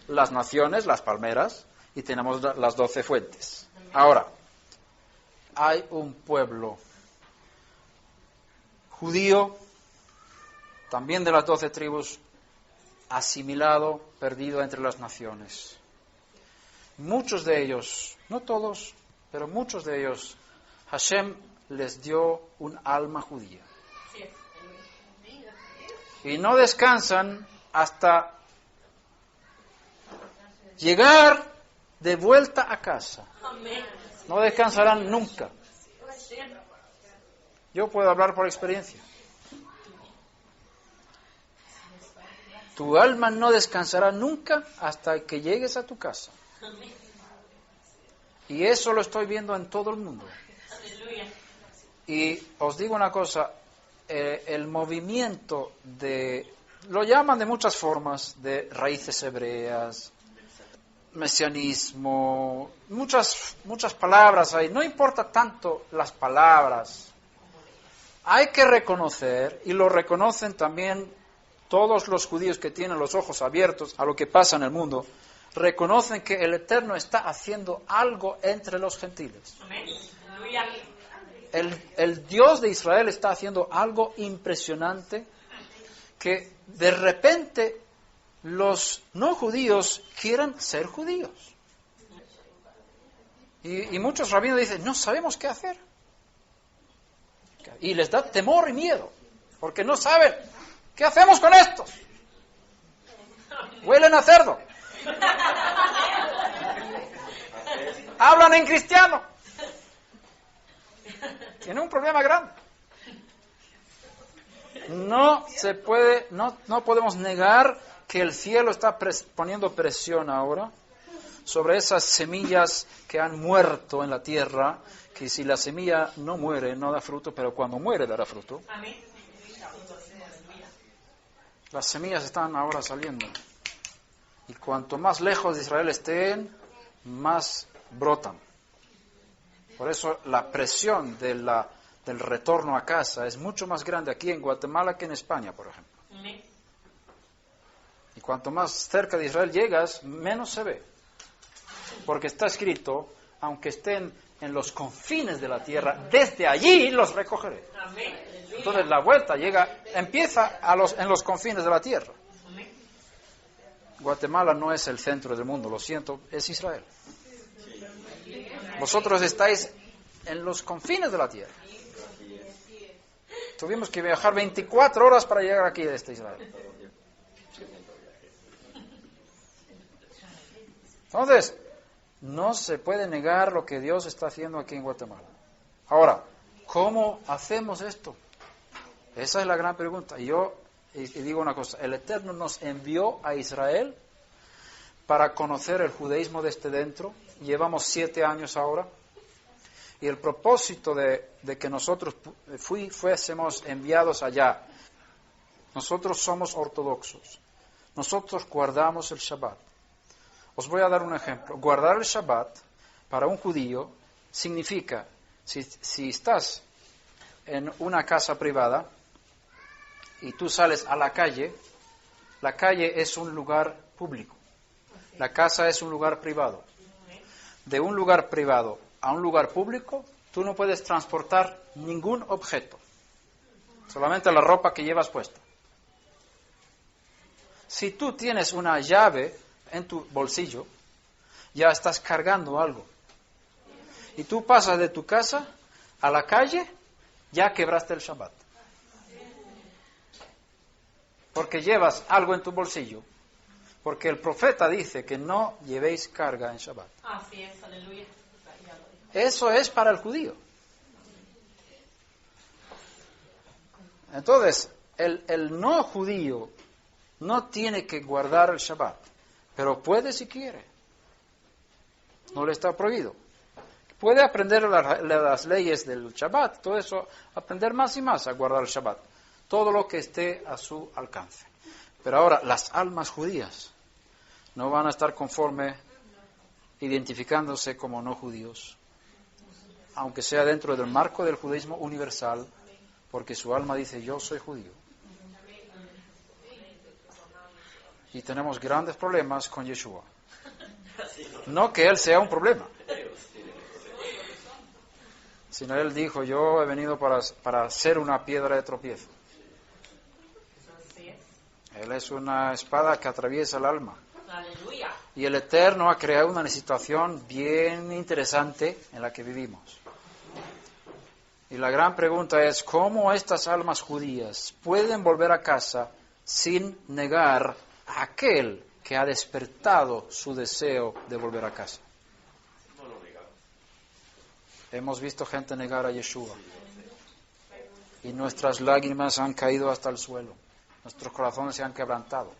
Las naciones, las palmeras, y tenemos las 12 fuentes. Ahora, hay un pueblo judío, también de las 12 tribus, asimilado, perdido entre las naciones. Muchos de ellos, no todos, pero muchos de ellos, Hashem les dio un alma judía. Y no descansan hasta llegar de vuelta a casa. No descansarán nunca. Yo puedo hablar por experiencia. Tu alma no descansará nunca hasta que llegues a tu casa. Y eso lo estoy viendo en todo el mundo. Y os digo una cosa, el movimiento lo llaman de muchas formas, de raíces hebreas, mesianismo, muchas palabras hay. No importa tanto las palabras. Hay que reconocer, y lo reconocen también todos los judíos que tienen los ojos abiertos a lo que pasa en el mundo, reconocen que el Eterno está haciendo algo entre los gentiles. El Dios de Israel está haciendo algo impresionante, que de repente los no judíos quieren ser judíos. Y muchos rabinos dicen, no sabemos qué hacer. Y les da temor y miedo, porque no saben, ¿qué hacemos con estos? Huelen a cerdo. Hablan en cristiano. Tienen un problema grande. No se puede, no podemos negar que el cielo está poniendo presión ahora sobre esas semillas que han muerto en la tierra, que si la semilla no muere, no da fruto, pero cuando muere dará fruto. Las semillas están ahora saliendo. Y cuanto más lejos de Israel estén, más brotan. Por eso la presión del retorno a casa es mucho más grande aquí en Guatemala que en España, por ejemplo. Y cuanto más cerca de Israel llegas, menos se ve. Porque está escrito, aunque estén en los confines de la tierra, desde allí los recogeré. Entonces la vuelta empieza en los confines de la tierra. Guatemala no es el centro del mundo, lo siento, es Israel. Vosotros estáis en los confines de la tierra. Tuvimos que viajar 24 horas para llegar aquí desde Israel. Entonces, no se puede negar lo que Dios está haciendo aquí en Guatemala. Ahora, ¿cómo hacemos esto? Esa es la gran pregunta. Y yo digo una cosa, el Eterno nos envió a Israel para conocer el judaísmo desde dentro. Llevamos 7 años ahora. Y el propósito de que nosotros fuésemos enviados allá, nosotros somos ortodoxos. Nosotros guardamos el Shabbat. Os voy a dar un ejemplo. Guardar el Shabbat para un judío significa, si estás en una casa privada y tú sales a la calle es un lugar público. La casa es un lugar privado. De un lugar privado a un lugar público, tú no puedes transportar ningún objeto, solamente la ropa que llevas puesta. Si tú tienes una llave en tu bolsillo, ya estás cargando algo. Y tú pasas de tu casa a la calle, ya quebraste el Shabbat. Porque llevas algo en tu bolsillo. Porque el profeta dice que no llevéis carga en Shabbat. Así es, aleluya. Eso es para el judío. Entonces, el no judío no tiene que guardar el Shabbat, pero puede si quiere. No le está prohibido. Puede aprender las leyes del Shabbat, todo eso, aprender más y más a guardar el Shabbat. Todo lo que esté a su alcance. Pero ahora, las almas judías no van a estar conforme identificándose como no judíos, aunque sea dentro del marco del judaísmo universal, porque su alma dice, yo soy judío. Y tenemos grandes problemas con Yeshua. No que él sea un problema, sino él dijo, yo he venido para ser una piedra de tropiezo. Él es una espada que atraviesa el alma. Aleluya. Y el Eterno ha creado una situación bien interesante en la que vivimos. Y la gran pregunta es, ¿cómo estas almas judías pueden volver a casa sin negar a aquel que ha despertado su deseo de volver a casa? No lo negamos. Hemos visto gente negar a Yeshua. Y nuestras lágrimas han caído hasta el suelo. Nuestros corazones se han quebrantado.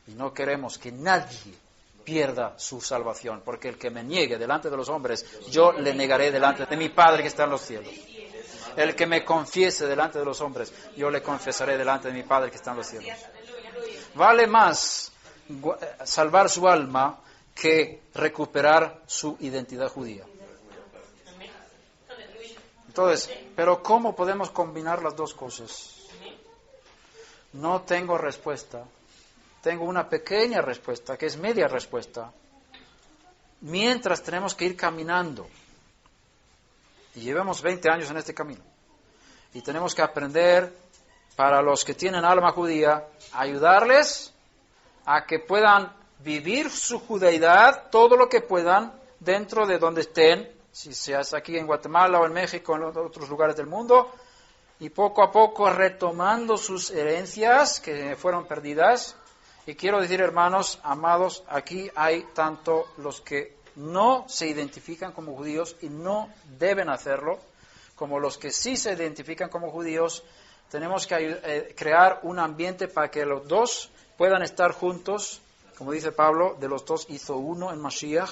Y no queremos que nadie pierda su salvación, porque el que me niegue delante de los hombres, yo le negaré delante de mi Padre que está en los cielos. El que me confiese delante de los hombres, yo le confesaré delante de mi Padre que está en los cielos. Vale más salvar su alma que recuperar su identidad judía. Entonces, pero ¿cómo podemos combinar las dos cosas? No tengo respuesta. Tengo una pequeña respuesta, que es media respuesta. Mientras tenemos que ir caminando. Y llevamos 20 años en este camino. Y tenemos que aprender, para los que tienen alma judía, ayudarles a que puedan vivir su judaidad todo lo que puedan dentro de donde estén, si seas aquí en Guatemala o en México o en otros lugares del mundo, y poco a poco retomando sus herencias que fueron perdidas. Y quiero decir, hermanos, amados, aquí hay tanto los que no se identifican como judíos y no deben hacerlo, como los que sí se identifican como judíos. Tenemos que crear un ambiente para que los dos puedan estar juntos. Como dice Pablo, de los dos hizo uno en Mashiach.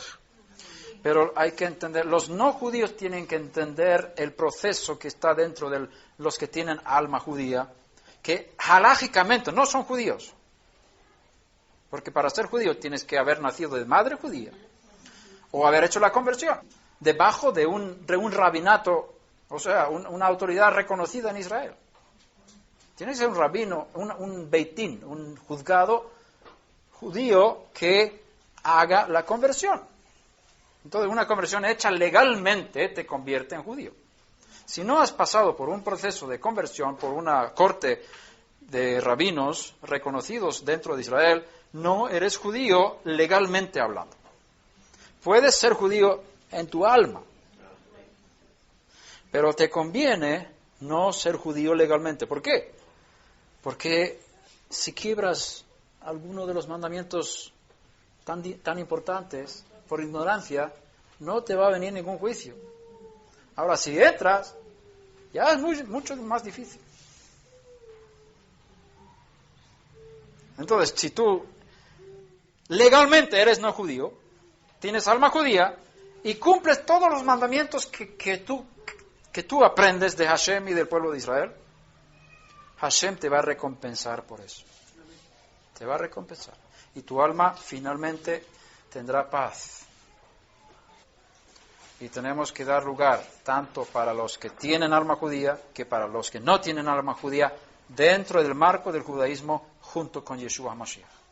Pero hay que entender, los no judíos tienen que entender el proceso que está dentro de los que tienen alma judía, que halágicamente no son judíos. Porque para ser judío tienes que haber nacido de madre judía o haber hecho la conversión debajo de un rabinato, o sea, una autoridad reconocida en Israel. Tienes que ser un rabino, un beitín, un juzgado judío que haga la conversión. Entonces, una conversión hecha legalmente te convierte en judío. Si no has pasado por un proceso de conversión, por una corte de rabinos reconocidos dentro de Israel, no eres judío legalmente hablando. Puedes ser judío en tu alma, pero te conviene no ser judío legalmente. ¿Por qué? Porque si quiebras alguno de los mandamientos tan importantes por ignorancia, no te va a venir ningún juicio. Ahora, si entras, ya es mucho más difícil. Entonces, si tú legalmente eres no judío, tienes alma judía y cumples todos los mandamientos que tú aprendes de Hashem y del pueblo de Israel, Hashem te va a recompensar por eso. Te va a recompensar. Y tu alma finalmente tendrá paz. Y tenemos que dar lugar tanto para los que tienen alma judía que para los que no tienen alma judía dentro del marco del judaísmo junto con Yeshua HaMashiach.